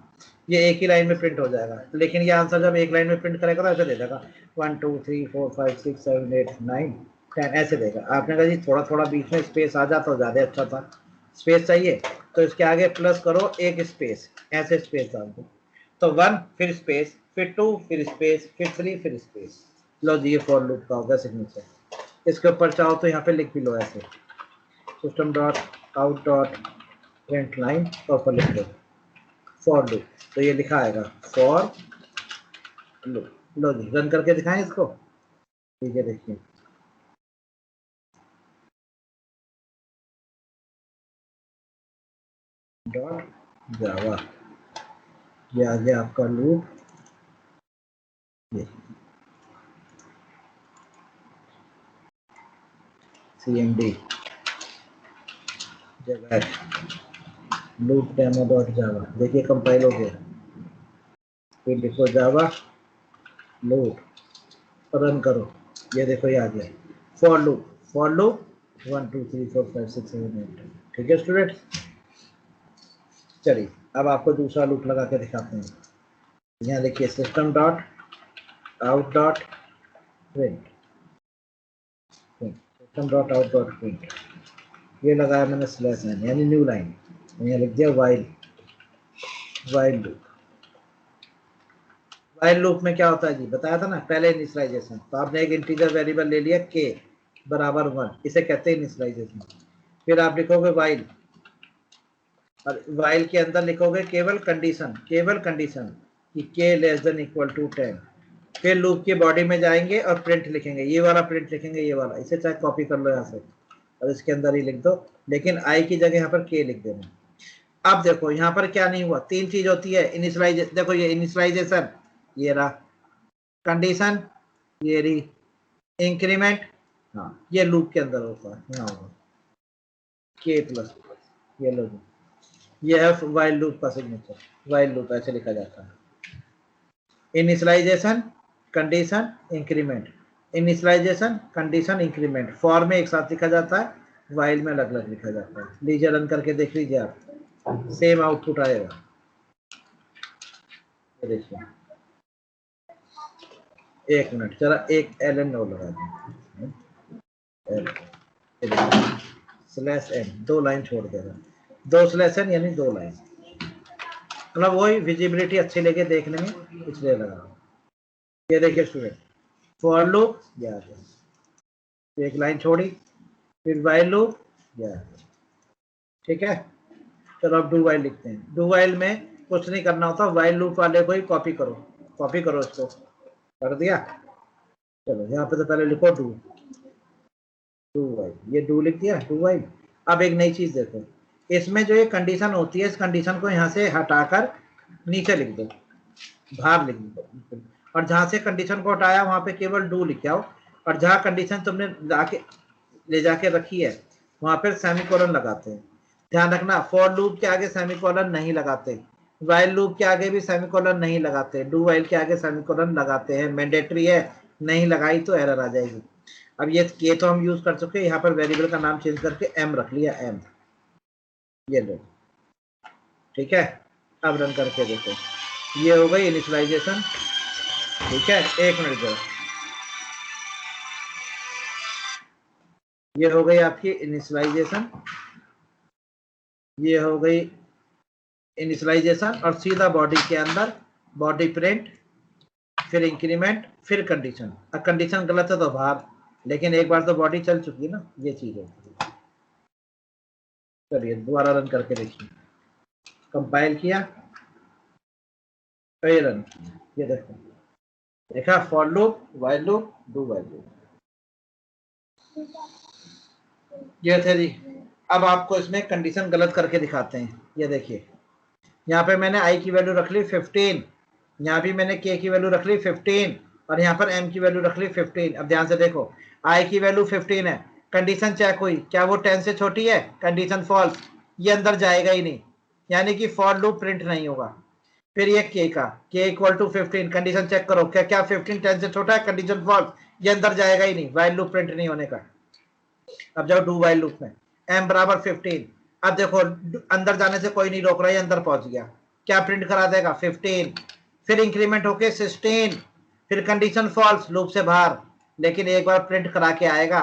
ये एक ही लाइन में प्रिंट हो जाएगा, लेकिन ये आंसर जब एक लाइन में प्रिंट करेगा तो ऐसे दे देगा 1 2 3 4 5 6 7 8 9 10, ऐसे देगा। आपने कहा जी थोड़ा थोड़ा बीच में स्पेस आ जाता तो ज़्यादा अच्छा था, स्पेस चाहिए तो इसके आगे प्लस करो एक स्पेस, ऐसे स्पेस डाल दो, तो 1 फिर स्पेस, फिर 2 फिर स्पेस, फिर 3 फिर स्पेस। लो जी, ये फॉर लूप का होगा सिग्नेचर। इसके ऊपर चाहो तो यहाँ पे लिख भी लो ऐसे, system.out.println, और पर लिख दो फॉर लूप, तो ये लिखा आएगा फॉर लूप। लो जी, रन करके दिखाएं इसको, ठीक है, देखिए .java, ये आ गया आपका लूप। cmd जगह लूप डेमो डॉट जावा, देखिए कंपाइल हो गया। फिर लिखो जावा लूप, रन करो, ये देखो ये आ गया फॉर लूप 1 2 3 4 5 6 7 8। ठीक है स्टूडेंट, चलिए अब आपको दूसरा लूप लगा के दिखाते हैं। यहाँ देखिए system dot out dot print, system dot out dot print, ये लगाया मैंने स्लैश एन यानी न्यू लाइन, यहाँ लिख दिया वाइल लूप। वाइल लूप में क्या होता है जी, बताया था ना पहले इनिशियलाइजेशन। तो आपने एक इंटीजर वेरिएबल ले लिया k बराबर 1, इसे कहते हैं इनिशियलाइजेशन। फिर आप लिखोगे वाइल, और वाइल के अंदर लिखोगे केवल कंडीशन कि k less than equal to 10। फिर लूप की बॉडी में जाएंगे और प्रिंट लिखेंगे, ये वाला प्रिंट लिखेंगे, ये वाला, इसे चाहे कॉपी कर लो यहाँ से और इसके अंदर ही लिख दो, लेकिन i की जगह यहाँ पर k लिख देना। अब देखो यहाँ पर क्या नहीं हुआ, तीन चीज होती है इनिशियलाइजेशन। देखो ये इनिशियलाइजेशन, ये रहा कंडीशन, ये रही इंक्रीमेंट, हाँ ये लूप के अंदर होता है, यहाँ होगा k प्लस, ये लो, ये है वाइल लूप का सिग्नेचर। वाइल लूप ऐसे लिखा जाता है, initialization condition increment, initialization condition increment, for में एक साथ लिखा जाता है, वाइल में अलग अलग लिखा जाता है। लीजिए रन करके देख लीजिए आप, सेम आउटपुट आएगा। देखिए एक मिनट जरा एक ln और लगा दें, स्लैश n, 2 लाइन छोड़ देगा, 2 स्लैश n यानी 2 लाइन, मतलब वही विजिबिलिटी अच्छी लगे देखने में इसलिए लगा। ये देखिए स्टूडेंट, फॉर लूप या एक लाइन छोड़ी, फिर वाइल लूप या, ठीक है। चलो अब डू वाइल लिखते हैं। डू वाइल में कुछ नहीं करना होता, वाइल लूप वाले को ही कॉपी करो इसको, कर दिया। चलो यहाँ पे तो पहले लिखो डू वाइल, ये डू लिख दिया, डू वाइल। अब एक नई चीज देखो, इसमें जो ये कंडीशन होती है, इस कंडीशन को यहाँ से हटाकर नीचे लिख दो, बाहर लिख दो, और जहां से कंडीशन को हटाया वहां पे केवल डू लिख आओ, और जहां कंडीशन तुमने ले जाके रखी है वहां पर सेमीकोलन लगाते हैं। ध्यान रखना, फॉर लूप के आगे सेमीकोलन नहीं लगाते, वाइल लूप के आगे भी सेमीकोलन नहीं लगाते, डू वाइल के आगे सेमीकोलन लगाते हैं, मैंडेटरी है, नहीं लगाई तो एरर आ जाएगी। अब ये तो हम यूज कर चुके हैं, यहाँ पर वेरिएबल का नाम चेंज करके m रख लिया, m, ये लो, ठीक है। अब रन करके देखो, ये हो गई इनिशियलाइजेशन, ठीक है। एक मिनट दो, ये हो गई आपकी इनिशियलाइजेशन, ये हो गई इनिशियलाइजेशन, और सीधा बॉडी के अंदर बॉडी प्रिंट, फिर इंक्रीमेंट, फिर कंडीशन। अब कंडीशन गलत है तो बाहर, लेकिन एक बार तो बॉडी चल चुकी है ना, ये चीज है। चलिए दोबारा रन करके देखिए, कंपाइल किया, फिर रन, ये देखो, देखा for loop, while loop, do while loop, ये थे जी। अब आपको इसमें कंडीशन गलत करके दिखाते हैं। ये देखिए, यहाँ पे मैंने i की वैल्यू रख ली 15, यहाँ भी मैंने k की वैल्यू रख ली 15, और यहाँ पर m की वैल्यू रख ली 15। अब ध्यान से देखो, i की वैल्यू 15 है, कंडीशन चेक हुई, क्या वो 10 से छोटी है, कंडीशन फॉल्स, ये अंदर जाएगा ही नहीं, यानी कि फॉर लूप प्रिंट नहीं होगा। फिर ये k का, k equal to 15, condition check करो, क्या 15 10 से छोटा है, कंडीशन फॉल्स, ये अंदर जाएगा ही नहीं, वाइल लूप प्रिंट नहीं होने का। अब जाओ डू वाइल लूप में, m बराबर 15, अब देखो अंदर जाने से कोई नहीं रोक रहा है, अंदर पहुंच गया, क्या प्रिंट करा देगा 15, फिर इंक्रीमेंट होके 16, फिर कंडीशन फॉल्स, लूप से बाहर, लेकिन एक बार प्रिंट करा के आएगा,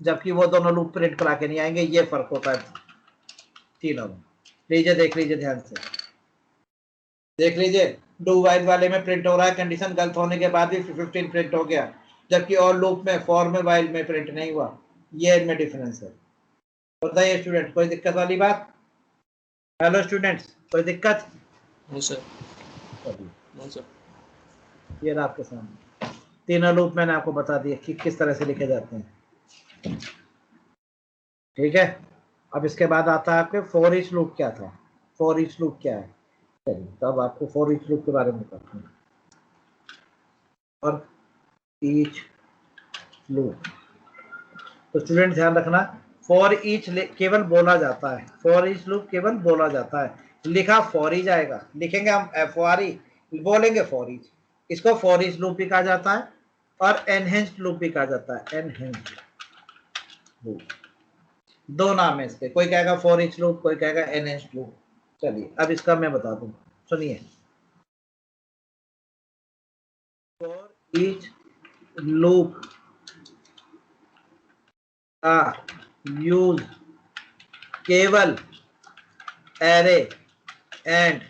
जबकि वो दोनों लूप प्रिंट करा के नहीं आएंगे। ये फर्क होता है तीनों में। लीजिए देख लीजिए ध्यान से, देख लीजिए, डू वाइल वाले में प्रिंट हो रहा है, कंडीशन गलत होने के बाद भी 15 प्रिंट हो गया, जबकि और लूप में, फॉर में, वाइल में प्रिंट नहीं हुआ। ये इनमें डिफरेंस है। बताइए स्टूडेंट, कोई दिक्कत वाली बात? हेलो स्टूडेंट्स, कोई दिक्कत? No sir, no sir. ये रहा आपके सामने तीनों लूप, मैंने आपको बता दिया कि किस तरह से लिखे जाते हैं, ठीक है। अब इसके बाद आता है आपके फॉर ईच लूप। क्या था फॉर ईच लूप, क्या है? चलिए तो अब आपको फॉर ईच लूप के बारे में बताते हैं। और ईच लूप तो स्टूडेंट ध्यान रखना, फॉर ईच केवल बोला जाता है, फॉर ईच लूप केवल बोला जाता है, लिखा फॉर ही जाएगा, लिखेंगे हम फॉर ही, बोलेंगे फॉर ईच, इसको फॉर ईच लूप भी कहा जाता है और एनहेंस्ड लूप भी कहा जाता है, एनहेंस्ड लूप, दो नाम है इसके, कोई कहेगा फॉर ईच लूप, कोई कहेगा एनहेंस्ड लूप। चलिए अब इसका मैं बता दूं, सुनिए, फॉर ईच लूप का यूज केवल array and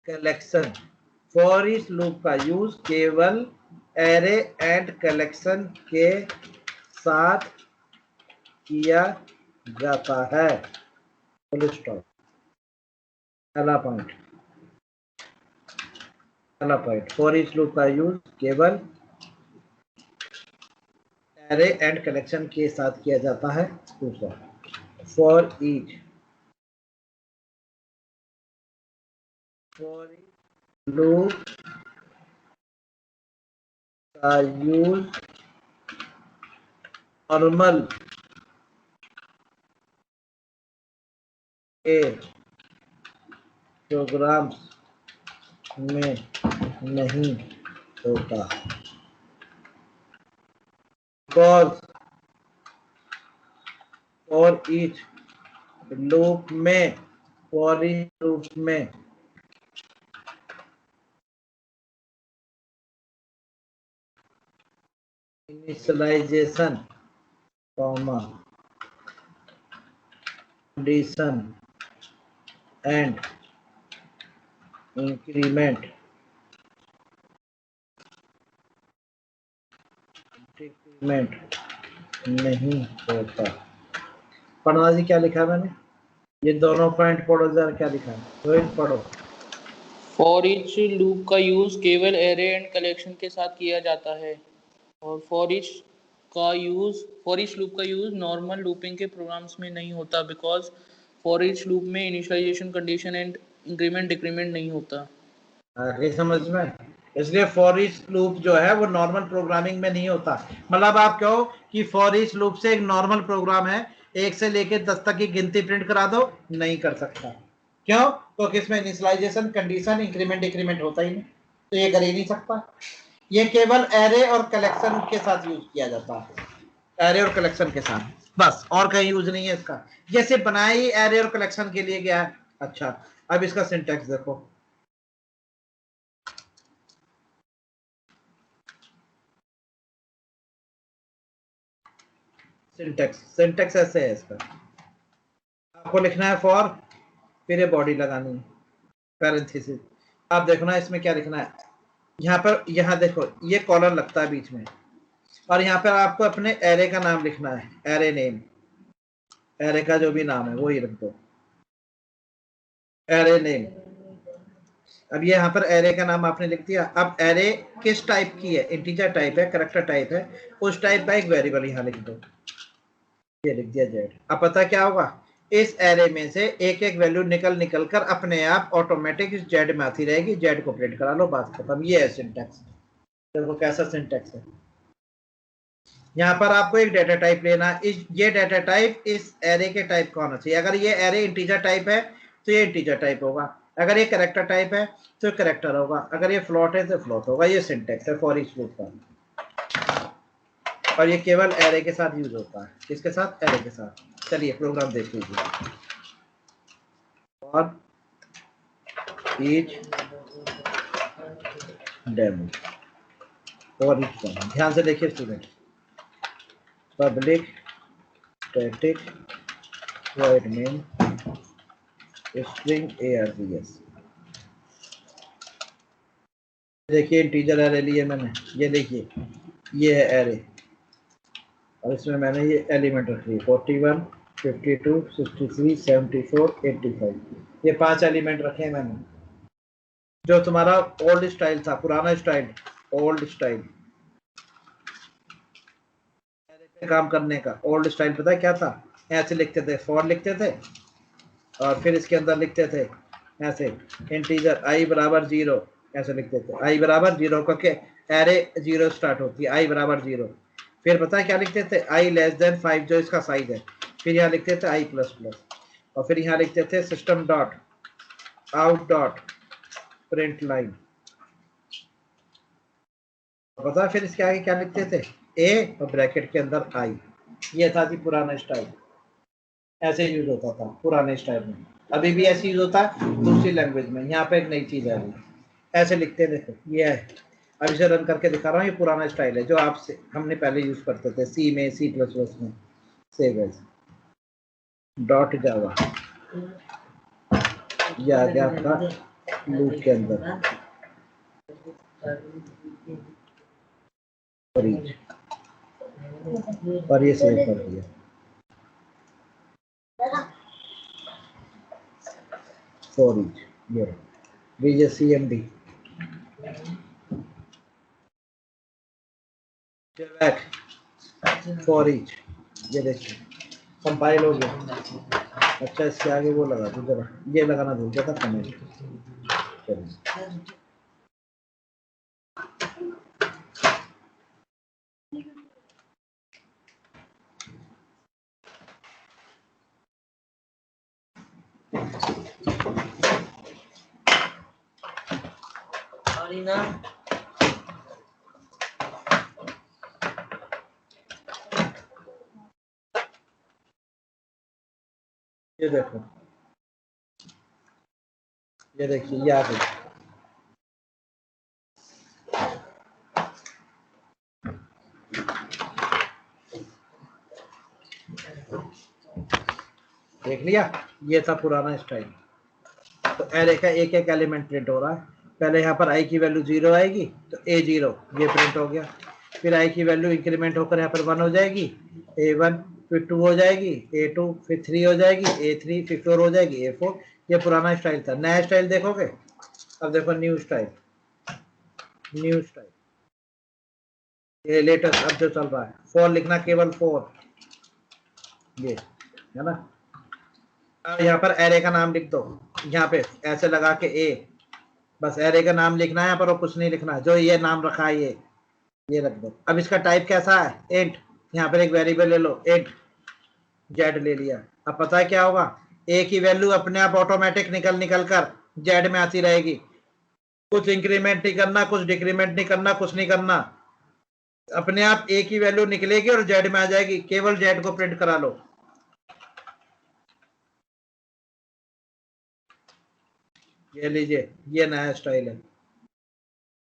collection, for each loop का यूज केवल एरे एंड कलेक्शन के साथ किया जाता है, फुल स्टॉप। पहला पॉइंट, पहला पॉइंट, फॉर ईच लूप का यूज केवल एरे एंड कलेक्शन के साथ किया जाता है। दूसरा, फॉर ईच लूप का यूज नॉर्मल के प्रोग्राम्स में नहीं होता, बिकॉज फॉर ईच लूप में, फॉर ईच लूप में initialisation comma condition and increment नहीं होता। पढ़ना जी क्या लिखा है मैंने, ये दोनों पॉइंट पढ़ो जरा, क्या लिखा है रोहित, पढ़ो। फॉर ईच लूप का यूज केवल एरे एंड कलेक्शन के साथ किया जाता है, और फॉर ईच लूप का यूज नॉर्मल लूपिंग के प्रोग्राम्स में नहीं होता, बिकॉज फॉर ईच लूप में initialization condition and increment decrement नहीं होता। आगे समझ में, इसलिए फॉर ईच लूप जो है वो नॉर्मल प्रोग्रामिंग में नहीं होता। मतलब आप कहो कि फॉर ईच लूप से एक नॉर्मल प्रोग्राम है, 1 से लेकर 10 तक की गिनती प्रिंट करा दो, नहीं कर सकता। क्यों? तो इसमें इनिशियलाइजेशन कंडीशन इंक्रीमेंट डिक्रीमेंट होता ही नहीं, तो ये कर ही नहीं सकता। ये केवल एरे और कलेक्शन के साथ यूज किया जाता है, एरे और कलेक्शन के साथ, बस, और कहीं यूज नहीं है इसका। जैसे बनाई एरे और कलेक्शन के लिए गया है। अच्छा, अब इसका सिंटैक्स देखो, सिंटैक्स ऐसे है इसका, आपको लिखना है फॉर, फिर ये बॉडी लगानी है, पैरेंथेसिस। आप देखना इसमें क्या लिखना है, यहाँ पर, यहाँ देखो ये कॉलर लगता है बीच में, और यहाँ पर आपको अपने एरे का नाम लिखना है, एरे नेम, एरे का जो भी नाम है वो ही रख दो, एरे नेम। अब ये यहाँ पर एरे का नाम आपने लिख दिया। अब एरे किस टाइप की है, इंटीजर टाइप है, कैरेक्टर टाइप है, उस टाइप का एक वेरिएबल यहाँ लिख दो, ये लिख दिया जेड। अब पता क्या होगा, इस एरे में से एक एक वैल्यू निकल कर अपने आप ऑटोमेटिक इस जेड में आती रहेगी, जेड को प्रिंट करा लो, बात खत्म। ये है सिंटैक्स। देखो कैसा सिंटैक्स है। यहाँ पर आपको एक डेटा टाइप लेना, ये डेटा टाइप इस एरे के टाइप का होना चाहिए। अगर ये एरे इंटीजर टाइप है तो ये इंटीजर टाइप होगा, अगर ये कैरेक्टर टाइप है तो कैरेक्टर होगा, अगर ये फ्लोट है तो फ्लोट होगा। ये सिंटैक्स है फॉर ईच लूप का, और ये केवल एरे के साथ यूज होता है। किसके साथ? एरे के साथ। चलिए प्रोग्राम देख लीजिए, और ईच डेमो, और ईच डेमो, ध्यान से देखिए student, public static void main string args। देखिए इंटीजर एरे लिए मैंने, ये देखिए ये है एरे, और इसमें मैंने ये एलिमेंट रख लिए 41, 52, 63, 74, 85, ये 5 एलिमेंट रखे मैंने। जो तुम्हारा ओल्ड स्टाइल था, पुराना स्टाइल, ओल्ड स्टाइल काम करने का, ओल्ड स्टाइल पता है क्या था? ऐसे लिखते थे, फॉर लिखते थे, और फिर इसके अंदर लिखते थे ऐसे, इंटीजर i बराबर 0, ऐसे लिखते थे आई बराबर 0 करके, एरे 0 स्टार्ट होती है, आई बराबर 0। फिर पता है क्या लिखते थे, आई लेस देन 5 जो इसका साइज है। फिर यहाँ लिखते थे आई प्लस प्लस, और फिर यहाँ लिखते थे system dot out dot print line. पता है फिर इसके आगे क्या लिखते थे, ए और ब्रैकेट के अंदर आई। ये था जी पुराना स्टाइल, ऐसे यूज होता था पुराने स्टाइल में। अभी भी ऐसे यूज होता है दूसरी लैंग्वेज में। यहाँ पे एक नई चीज है, ऐसे लिखते हैं, देखो ये है। अब इसे रन करके दिखा रहा हूँ, ये पुराना स्टाइल है जो आपसे हमने पहले यूज करते थे सी में, सी प्लस प्लस में। सेव एज डॉट जावा, ये आ गया आपका लूप के अंदर, और ये सेव कर दिया। फॉर ईच, ये VJCMD फॉर ईच, ये देखिए कंपाइल हो गया। अच्छा इसके आगे वो लगा दो जरा, ये लगाना भूल गया था कमेंट। चलिए ये देखो, ये देखिए ये आ गई। देख लिया, ये था पुराना स्टाइल। तो एरे का एक एक एलिमेंट प्रिंट हो रहा है। पहले यहाँ पर आई की वैल्यू 0 आएगी तो A0 ये प्रिंट हो गया। फिर आई की वैल्यू इंक्रीमेंट होकर यहाँ पर 1 हो जाएगी, A1, फिर 2 हो जाएगी, A2, फिर 3 हो जाएगी, A3, फिर 4 हो जाएगी, A4। ये पुराना स्टाइल था। नया स्टाइल देखोगे, अब देखो न्यू स्टाइल, न्यू स्टाइल ये लेटेस्ट अब जो चल रहा है। 4 लिखना, केवल 4, ये है ना। अब यहाँ पर एरे का नाम लिख दो, यहाँ पे ऐसे लगा के ए, बस एरे का नाम लिखना है यहाँ पर और कुछ नहीं लिखना। जो ये नाम रखा है ये रख दो। अब इसका टाइप कैसा है, इंट। यहाँ पर एक वेरिएबल ले लो, इंट जेड ले लिया। अब पता है क्या होगा, ए की वैल्यू अपने आप ऑटोमेटिक निकल कर जेड में आती रहेगी। कुछ इंक्रीमेंट नहीं करना, कुछ डिक्रीमेंट नहीं करना, कुछ नहीं करना, अपने आप ए की वैल्यू निकलेगी और जेड में आ जाएगी। केवल जेड को प्रिंट करा लो। ये लीजिए, ये नया स्टाइल है।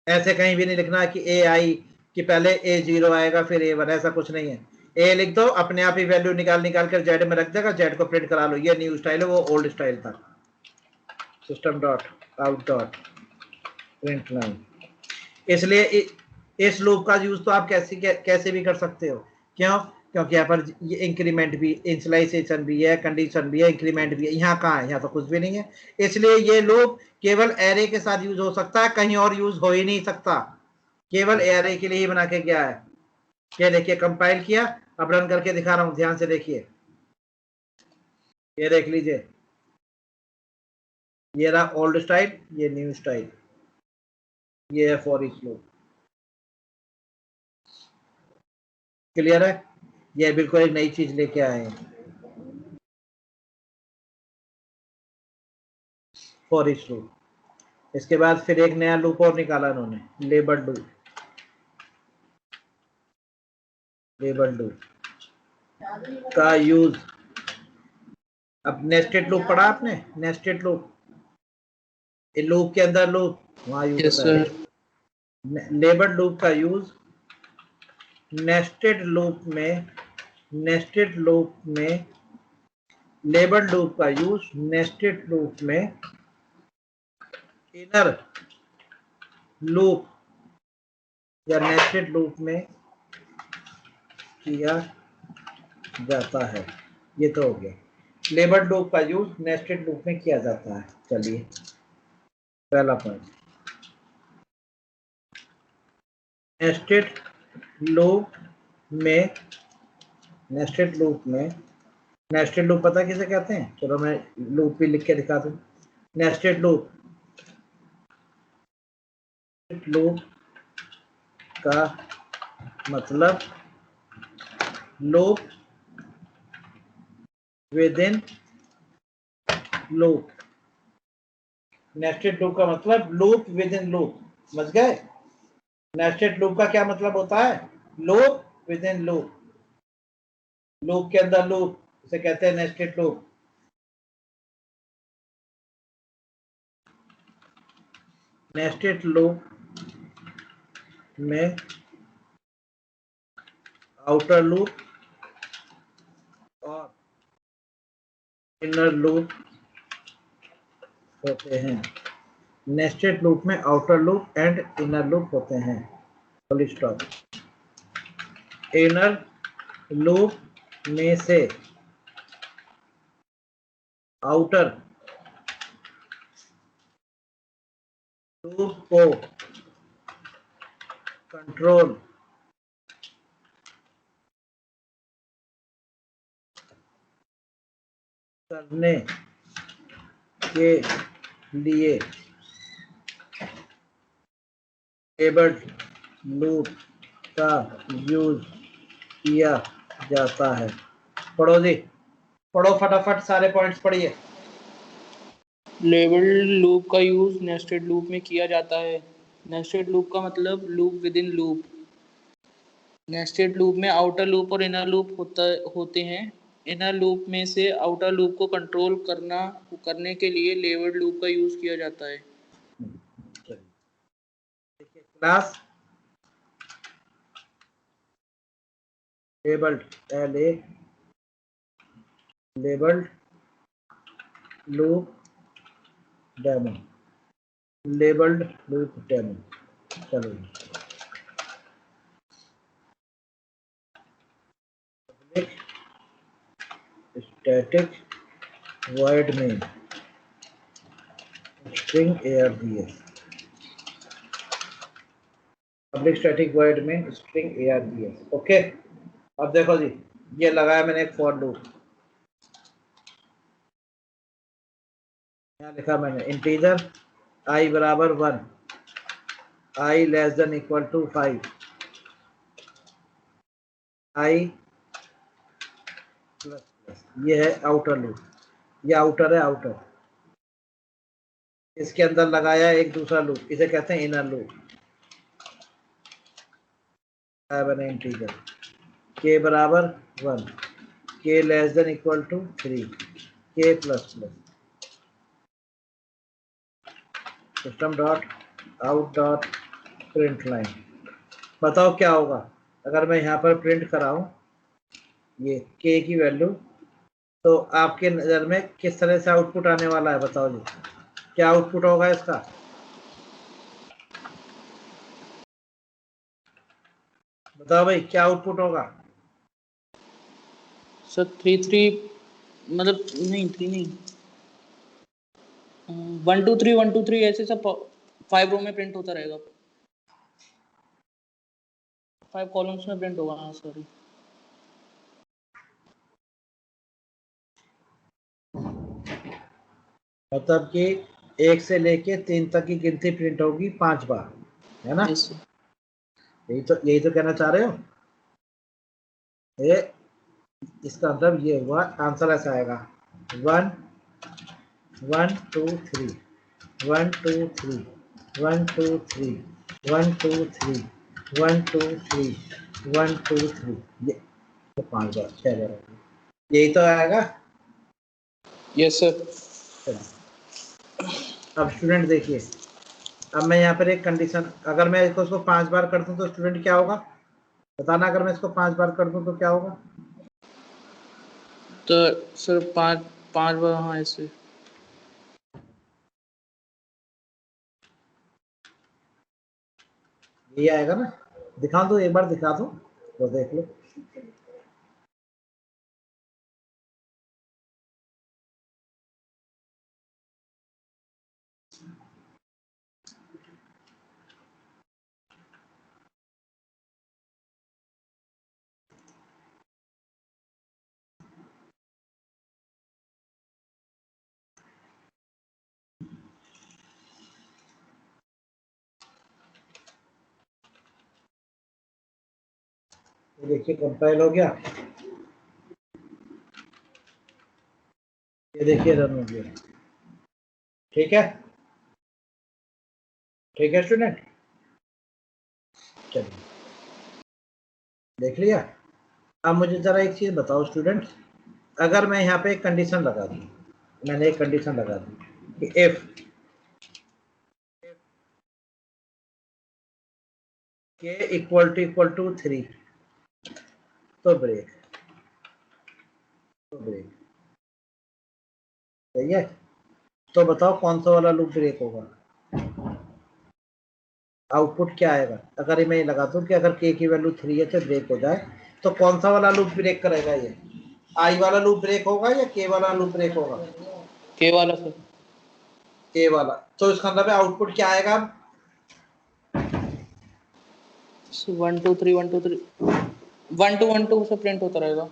ऐसे कहीं भी नहीं लिखना कि ए आई, कि पहले A0 आएगा फिर A1, ऐसा कुछ नहीं है। ए लिख दो, अपने आप ही वैल्यू निकाल कर जेड में रख देगा, जेड को प्रिंट करा लो। ये न्यू स्टाइल है, वो ओल्ड स्टाइल था। System dot out dot print line. इसलिए इस लूप का यूज तो आप कैसे भी कर सकते हो। क्यों? क्योंकि यहाँ पर ये इंक्रीमेंट भी, इनिशियलाइजेशन भी है, कंडीशन भी है, इंक्रीमेंट भी है। यहाँ कहाँ है? यहाँ तो कुछ भी नहीं है। इसलिए ये लूप केवल एरे के साथ यूज हो सकता है, कहीं और यूज हो ही नहीं सकता। केवल एरे के लिए ही बना के गया है। ये देखिए कंपाइल किया, अब रन करके दिखा रहा हूँ, ध्यान से देखिए। ये देख लीजिए, ये रहा ओल्ड स्टाइल, ये न्यू स्टाइल, ये है फॉर ईच लूप। क्लियर है? ये बिल्कुल एक नई चीज लेके आए हैं, फॉर ईच लूप। इसके बाद फिर एक नया लूप और निकाला इन्होंने, लेबल लूप। लेबल लूप का यूज, अब नेस्टेड लूप पढ़ा आपने, नेस्टेड लूप, लूप के अंदर लूप, वहां यूज होता है। लेबल लूप का यूज नेस्टेड लूप में, नेस्टेड लूप में, लेबल लूप का यूज नेस्टेड लूप में इनर लूप या नेस्टेड लूप में किया जाता है। ये तो हो गया, लेबल लूप का यूज नेस्टेड लूप में किया जाता है। चलिए पहला पॉइंट, नेस्टेड लूप में, नेस्टेड लूप में, नेस्टेड लूप पता किसे कहते हैं? चलो मैं लूप भी लिख के दिखा दूं। नेस्टेड लूप लूप का मतलब loop with in loop. Nested loop का मतलब लूप विद इन लूप, समझ गए? नेस्टेड लूप का क्या मतलब होता है? Loop with in loop, loop के अंदर लूप, इसे कहते हैं नेस्टेड लूप। नेस्टेड लूप में आउटर लूप और इनर लूप होते हैं। नेस्टेड लूप में outer loop and inner loop होते हैं। Full stop. इनर लूप में से आउटर लूप को कंट्रोल करने के लिए टेबल्ड लूप का यूज किया जाता है। पढ़ो जी, पढ़ो फटाफट, सारे पॉइंट्स पढ़िए। लेबल्ड लूप का यूज नेस्टेड लूप में किया जाता है। नेस्टेड लूप का मतलब loop with in loop. Nested loop में आउटर लूप और इनर लूप होते हैं। इनर लूप में से आउटर लूप को कंट्रोल करने के लिए लेबल्ड लूप का यूज किया जाता है। Class labelled labelled loop demo, labelled loop demo. चलो स्टैटिक वॉइड में string args, public static void में स्ट्रिंग args। ओके, अब देखो जी, ये लगाया मैंने एक फॉर लूप। यहाँ लिखा मैंने इंटीजर i बराबर 1, i less than equal to 5, i plus plus. ये है आउटर लूप, ये आउटर है आउटर। इसके अंदर लगाया एक दूसरा लूप, इसे कहते हैं इनर लूप। मैंने इंटीजर k बराबर 1, k less than equal to 3, k plus plus. System dot out dot print line. बताओ क्या होगा अगर मैं यहाँ पर प्रिंट कराऊं ये k की वैल्यू, तो आपके नज़र में किस तरह से आउटपुट आने वाला है? बताओ जी, क्या आउटपुट होगा इसका? बताओ भाई, क्या आउटपुट होगा? सर 3 मतलब नहीं 3 नहीं 1 2 3 1 2 3 ऐसे सब 5 रो में प्रिंट होता रहेगा। 5 कॉलम्स में प्रिंट होगा। हाँ सॉरी। मतलब कि 1 से लेके 3 तक की गिनती प्रिंट होगी 5 बार, है ना? Yes sir. यही तो कहना चाह रहे हो? ये इसका मतलब ये हुआ, आंसर ऐसा आएगा 1 1 2 3 1 2 3 1 2 3 1 2 3 1 2 3 1 2 3, ये 5 बार 6 बार, यही तो आएगा। Yes sir. अब स्टूडेंट देखिए, अब मैं यहाँ पर एक कंडीशन, अगर मैं इसको 5 बार कर दूं तो स्टूडेंट क्या होगा बताना? अगर मैं इसको 5 बार कर दूं तो क्या होगा? तो सर 5 बार। हाँ ऐसे ये आएगा ना? दिखा दो, एक बार दिखा दो तो देख लो। ये देखिए कंपाइल हो गया, ये देखिए रन हो गया। ठीक है, ठीक है स्टूडेंट, चलिए देख लिया। अब मुझे जरा एक चीज बताओ स्टूडेंट, अगर मैं यहाँ पे एक कंडीशन लगा दूं, मैंने एक कंडीशन लगा दी कि इफ के इक्वल टू 3 तो ब्रेक, सही है। तो बताओ कौन सा वाला लूप ब्रेक होगा, आउटपुट क्या आएगा। अगर मैं लगा दूं कि अगर के की वैल्यू 3 है तो ब्रेक हो जाए, तो कौन सा वाला लूप ब्रेक करेगा, ये आई वाला लूप ब्रेक होगा या के वाला लूप ब्रेक होगा, के वाला सर, के वाला। तो इसका मतलब आउटपुट क्या आएगा, 1 2 3 1 2 3 1 2 1 2 से प्रिंट होता रहेगा।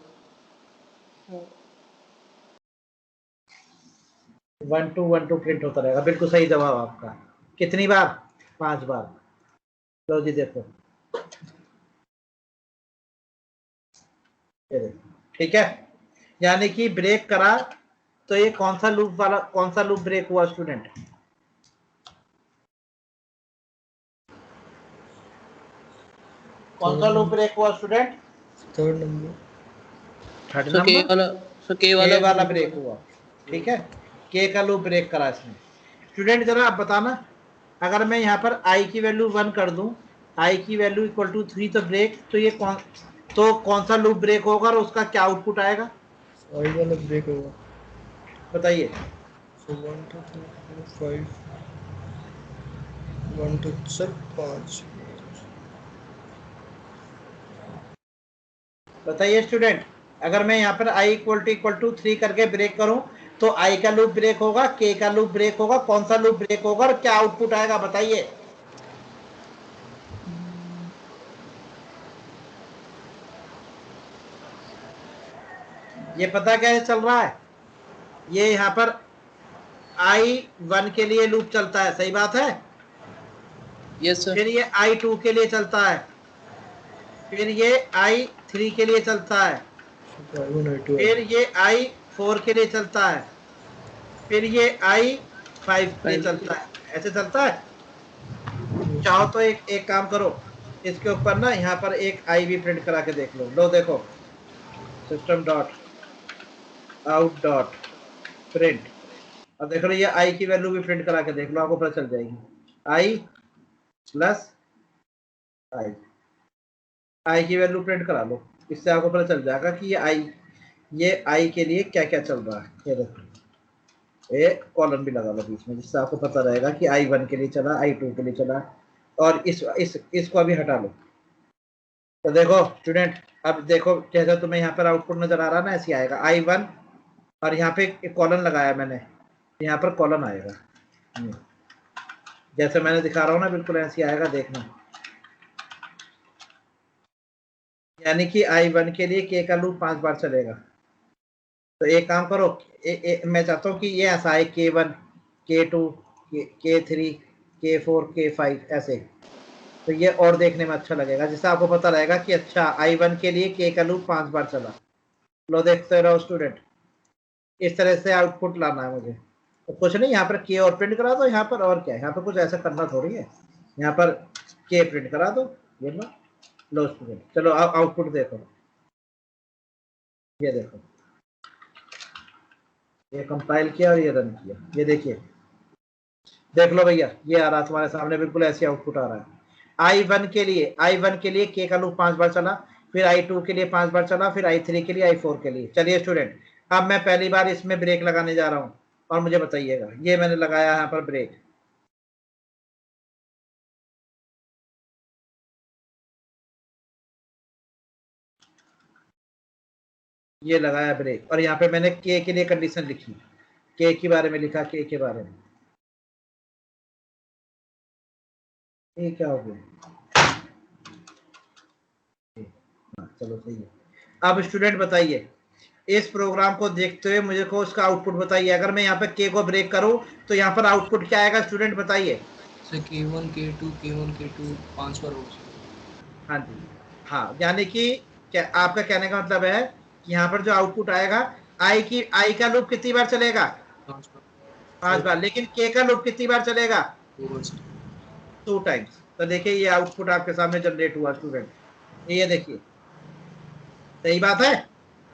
1 2 1 2 प्रिंट होता रहेगा। बिल्कुल सही जवाब आपका। कितनी बार, 5 बार। लो जी देखो, ये देखो, ठीक है। यानी कि ब्रेक करा तो ये कौन सा लूप वाला, कौन सा लूप ब्रेक हुआ स्टूडेंट, कौन सा लूप ब्रेक हुआ student, third number, third sir के नंबर, वाला, सर के के वाला ब्रेक ब्रेक हुआ। ठीक है, के का लूप ब्रेक करा इसने। स्टूडेंट जरा आप बताना, अगर मैं यहाँ पर आई की वैल्यू 1 कर दूं, आई की वैल्यू इक्वल टू 3 तो ब्रेक, तो कौन सा लूप ब्रेक होगा और उसका क्या आउटपुट आएगा, आई वाला ब्रेक होगा। बताइए। सो 1 2 3 4 5 1 2 सर 5। बताइए स्टूडेंट, अगर मैं यहाँ पर आई इक्वल टू 3 करके ब्रेक करूं तो आई का लूप ब्रेक होगा, के का लूप ब्रेक होगा, कौन सा लूप ब्रेक होगा और क्या आउटपुट आएगा, बताइए। ये पता कैसे चल रहा है, ये यहाँ पर I1 के लिए लूप चलता है, सही बात है। यस सर, फिर ये I2 के लिए चलता है, फिर ये I3 के लिए चलता है, फिर ये I4 के लिए चलता है, फिर ये I5 के लिए चलता है, ऐसे चलता है। चाहो तो एक काम करो, इसके ऊपर ना यहाँ पर एक आई भी प्रिंट करा के देख लो। लो देखो, system dot out dot print, और देख लो ये आई की वैल्यू भी प्रिंट करा के देख लो, आपको पता चल जाएगी। आई प्लस आई की वैल्यू प्रिंट करा लो, इससे आपको पता चल जाएगा कि ये आई के लिए क्या क्या चल रहा है। ये देखो, एक कॉलम भी लगा लो बीच में, जिससे आपको पता रहेगा कि I1 के लिए चला, I2 के लिए चला, और इसको अभी हटा लो। तो देखो स्टूडेंट, अब देखो जैसा तुम्हें यहाँ पर आउटपुट नजर आ रहा ना, ऐसे आएगा I1, और यहाँ पे एक कॉलन लगाया मैंने, यहाँ पर कॉलन आएगा, जैसे मैंने दिखा रहा हूँ ना, बिल्कुल ऐसे आएगा, देखना। यानी कि I1 के लिए के का लूप 5 बार चलेगा। तो एक काम करो, मैं चाहता हूँ कि ये ऐसा है, K1 K2 K3 K4 K5 ऐसे, तो ये और देखने में अच्छा लगेगा, जिससे आपको पता रहेगा कि अच्छा I1 के लिए के का लूप 5 बार चला। लो देखते रहो स्टूडेंट, इस तरह से आउटपुट लाना है मुझे। तो कुछ नहीं, यहाँ पर के और प्रिंट करा दो, यहाँ पर और क्या है, यहाँ पर कुछ ऐसा करना थोड़ी है, यहाँ पर के प्रिंट करा दो, ये लो स्टूडेंट। चलो आउटपुट देखो, ये देखो, ये कंपाइल किया और ये रन किया, ये देखिए, देख लो भैया, ये आ रहा है तुम्हारे सामने, बिल्कुल ऐसे आउटपुट आ रहा है। I1 के लिए के का लूप 5 बार चला, फिर I2 के लिए 5 बार चला, फिर I3 के लिए, I4 के लिए। चलिए स्टूडेंट, अब मैं पहली बार इसमें ब्रेक लगाने जा रहा हूँ, और मुझे बताइएगा, ये मैंने लगाया यहाँ पर ब्रेक, ये लगाया ब्रेक, और यहाँ पे मैंने के लिए कंडीशन लिखी, के के बारे में लिखा, के बारे में। ये क्या हो गया, हाँ चलो सही है। अब स्टूडेंट बताइए, इस प्रोग्राम को देखते हुए मुझे को उसका आउटपुट बताइए। अगर मैं यहाँ पे के को ब्रेक करूं तो यहाँ पर आउटपुट क्या आएगा स्टूडेंट, बताइए। सर K1 K2 5 बार हो सकता है। हाँ जी, हाँ, यानी कि क्या आपका कहने का मतलब है कि यहाँ पर जो आउटपुट आएगा आई का लूप कितनी बार चलेगा? 5 बार। लेकिन के का लूप कितनी बार चलेगा? 2 टाइम्स। तो देखिए ये आउटपुट आपके सामने जनरेट हुआ स्टूडेंट, ये देखिए, सही बात है।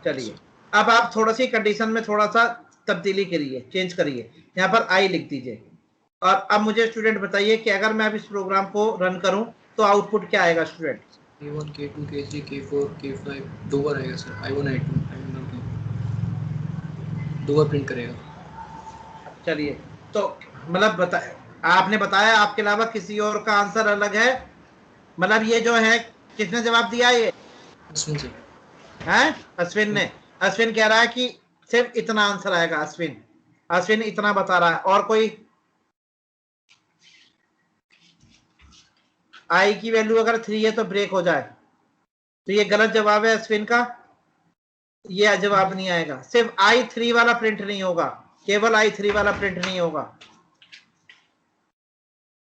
चलिए अब आप थोड़ा सी कंडीशन में थोड़ा सा तब्दीली करिए, चेंज करिए, यहाँ पर आई लिख दीजिए। और अब मुझे स्टूडेंट बताइए कि अगर मैं अब इस प्रोग्राम को रन करूं तो आउटपुट क्या आएगा student? K1, K2, K3, K4, K5 दो बार आएगा सर। I1, I2 दो बार प्रिंट करेगा। चलिए तो मतलब आपने बताया आपके अलावा किसी और का आंसर अलग है? मतलब ये जो है किसने जवाब दिया? ये अश्विन से है अश्विन ने। अश्विन कह रहा है कि सिर्फ इतना आंसर आएगा। अश्विन इतना बता रहा है। और कोई? आई की वैल्यू अगर 3 है तो ब्रेक हो जाए, तो ये गलत जवाब है अश्विन का, ये जवाब नहीं आएगा। सिर्फ I3 वाला प्रिंट नहीं होगा, केवल I3 वाला प्रिंट नहीं होगा,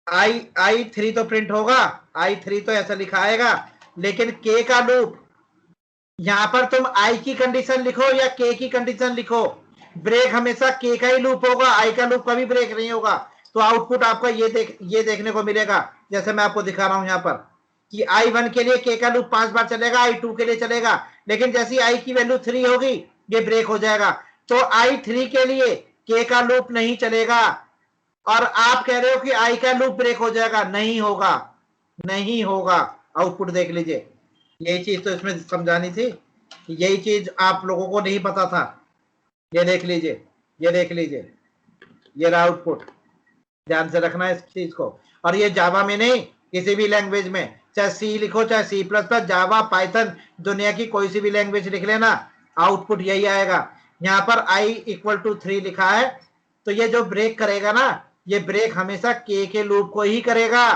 I3 तो प्रिंट होगा, I3 तो ऐसा लिखा आएगा। लेकिन के का लूप, यहां पर तुम आई की कंडीशन लिखो या के की कंडीशन लिखो, ब्रेक हमेशा के का ही लूप होगा, आई का लूप कभी ब्रेक नहीं होगा। तो आउटपुट आपका ये देखने को मिलेगा, जैसे मैं आपको दिखा रहा हूं यहां पर, कि I1 के लिए के का लूप 5 बार चलेगा, I2 के लिए चलेगा, लेकिन जैसी आई की वैल्यू 3 होगी ये ब्रेक हो जाएगा। तो I3 के लिए के का लूप नहीं चलेगा। और आप कह रहे हो कि आई का लूप ब्रेक हो जाएगा, नहीं होगा, नहीं होगा। आउटपुट देख लीजिए, यही चीज तो इसमें समझानी थी, यही चीज आप लोगों को नहीं पता था। ये देख लीजिए, ये देख लीजिए, ये रहा आउटपुट, ध्यान से रखना है इस चीज को। और ये जावा में नहीं, किसी भी लैंग्वेज में, चाहे सी लिखो, चाहे C++, जावा, पाइथन, दुनिया की कोई सी भी लैंग्वेज लिख लेना, आउटपुट यही आएगा। यहाँ पर I=3 लिखा है, तो ये जो ब्रेक करेगा ना, ये ब्रेक हमेशा के लूप को ही करेगा,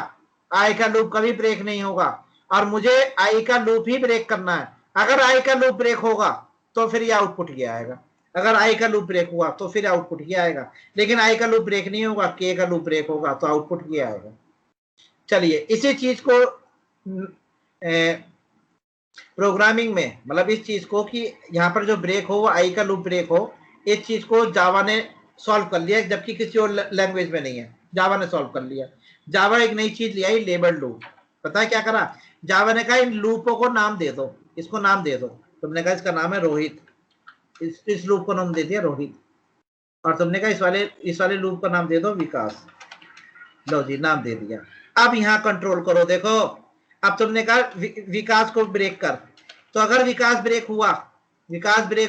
आई का लूप कभी ब्रेक नहीं होगा। और मुझे आई का लूप ही ब्रेक करना है। अगर आई का लूप ब्रेक होगा तो फिर ये आउटपुट ये आएगा, अगर आई का लूप ब्रेक हुआ तो फिर आउटपुट ये आएगा। लेकिन आई का लूप ब्रेक नहीं होगा, के का लूप ब्रेक होगा, तो आउटपुट ये आएगा। चलिए इसी चीज को प्रोग्रामिंग में, मतलब इस चीज को कि यहाँ पर जो ब्रेक हो वो आई का लूप ब्रेक हो, इस चीज को जावा ने सॉल्व कर लिया, जबकि किसी और लैंग्वेज में नहीं है, जावा ने सॉल्व कर लिया। जावा एक नई चीज ले आई, लेबल लूप। पता है क्या करा जावा ने? कहा इन लूपों को नाम दे दो, इसको नाम दे दो। तुमने कहा इसका नाम है रोहित, इस लूप को नाम दे दिया रोहित। और तुमने कहा इस वाले लूप का नाम दे दो विकास। लो जी, नाम दे दिया। अब यहाँ कंट्रोल करो, देखो अब तुमने कहा विकास को ब्रेक कर, तो अगर विकास ब्रेक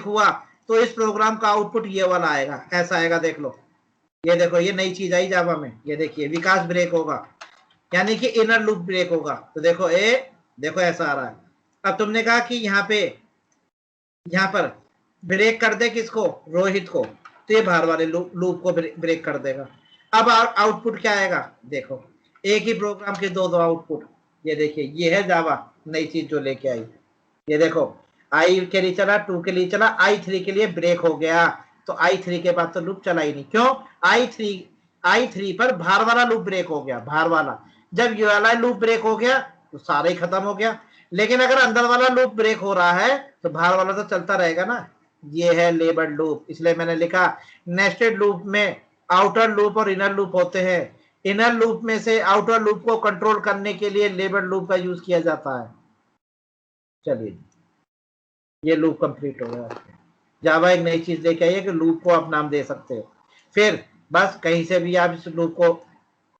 हुआ तो इस प्रोग्राम का आउटपुट ये वाला आएगा, ऐसा आएगा। देख लो, ये देखो, ये नई चीज आई जावा में, ये देखिए विकास ब्रेक होगा, यानी कि इनर लूप ब्रेक होगा। तो देखो देखो ऐसा आ रहा है। अब तुमने कहा कि यहाँ पर ब्रेक कर दे किसको? रोहित को, तो ये बाहर वाले लूप को ब्रेक कर देगा। अब आउटपुट क्या आएगा? देखो, एक ही प्रोग्राम के दो आउटपुट। ये देखिए, ये है जावा नई चीज जो लेके आई। ये देखो, आई के लिए चला, 2 के लिए चला, I3 के लिए ब्रेक हो गया, तो I3 के बाद तो लूप चला ही नहीं। क्यों? I3 पर बाहर वाला लूप ब्रेक हो गया, बाहर वाला। जब ये वाला लूप ब्रेक हो गया तो सारा ही खत्म हो गया। लेकिन अगर अंदर वाला लूप ब्रेक हो रहा है तो बाहर वाला तो चलता रहेगा ना। ये है लेबल लूप, इसलिए मैंने लिखा नेस्टेड लूप में आउटर लूप और इनर लूप होते हैं। इनर लूप में से आउटर लूप को कंट्रोल करने के लिए लेबल लूप का यूज किया जाता है। चलिए, ये लूप कंप्लीट हो गया। जावा एक नई चीज लेके आई है कि लूप को आप नाम दे सकते हो, फिर बस कहीं से भी आप इस लूप को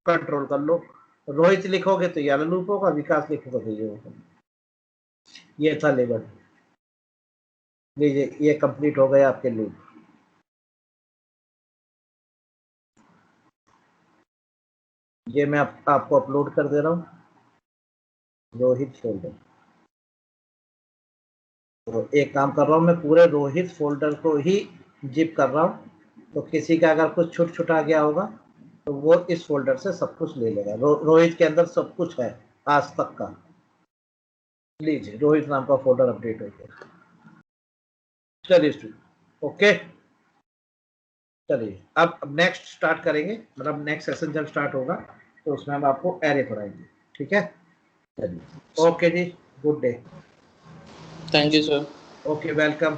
कंट्रोल कर लो। रोहित लिखोगे तो ये लूप होगा, विकास लिखोगे तो ये होगा। ये था लेबल। लीजिए, ये कंप्लीट हो गया आपके लूप। ये मैं आपको अपलोड कर दे रहा हूँ रोहित फोल्डर। तो एक काम कर रहा हूँ मैं, पूरे रोहित फोल्डर को ही जिप कर रहा हूँ, तो किसी का अगर कुछ छूट आ गया होगा तो वो इस फोल्डर से सब कुछ ले लेगा। रोहित के अंदर सब कुछ है आज तक का। लीजिए, रोहित नाम का फोल्डर अपडेट हो गया। चलिए ओके, चलिए अब नेक्स्ट स्टार्ट करेंगे, मतलब नेक्स्ट सेशन जब स्टार्ट होगा तो उसमें हम आपको एरे पढ़ाएंगे। ठीक है, चलिए ओके जी, good day. Thank you sir. Okay welcome.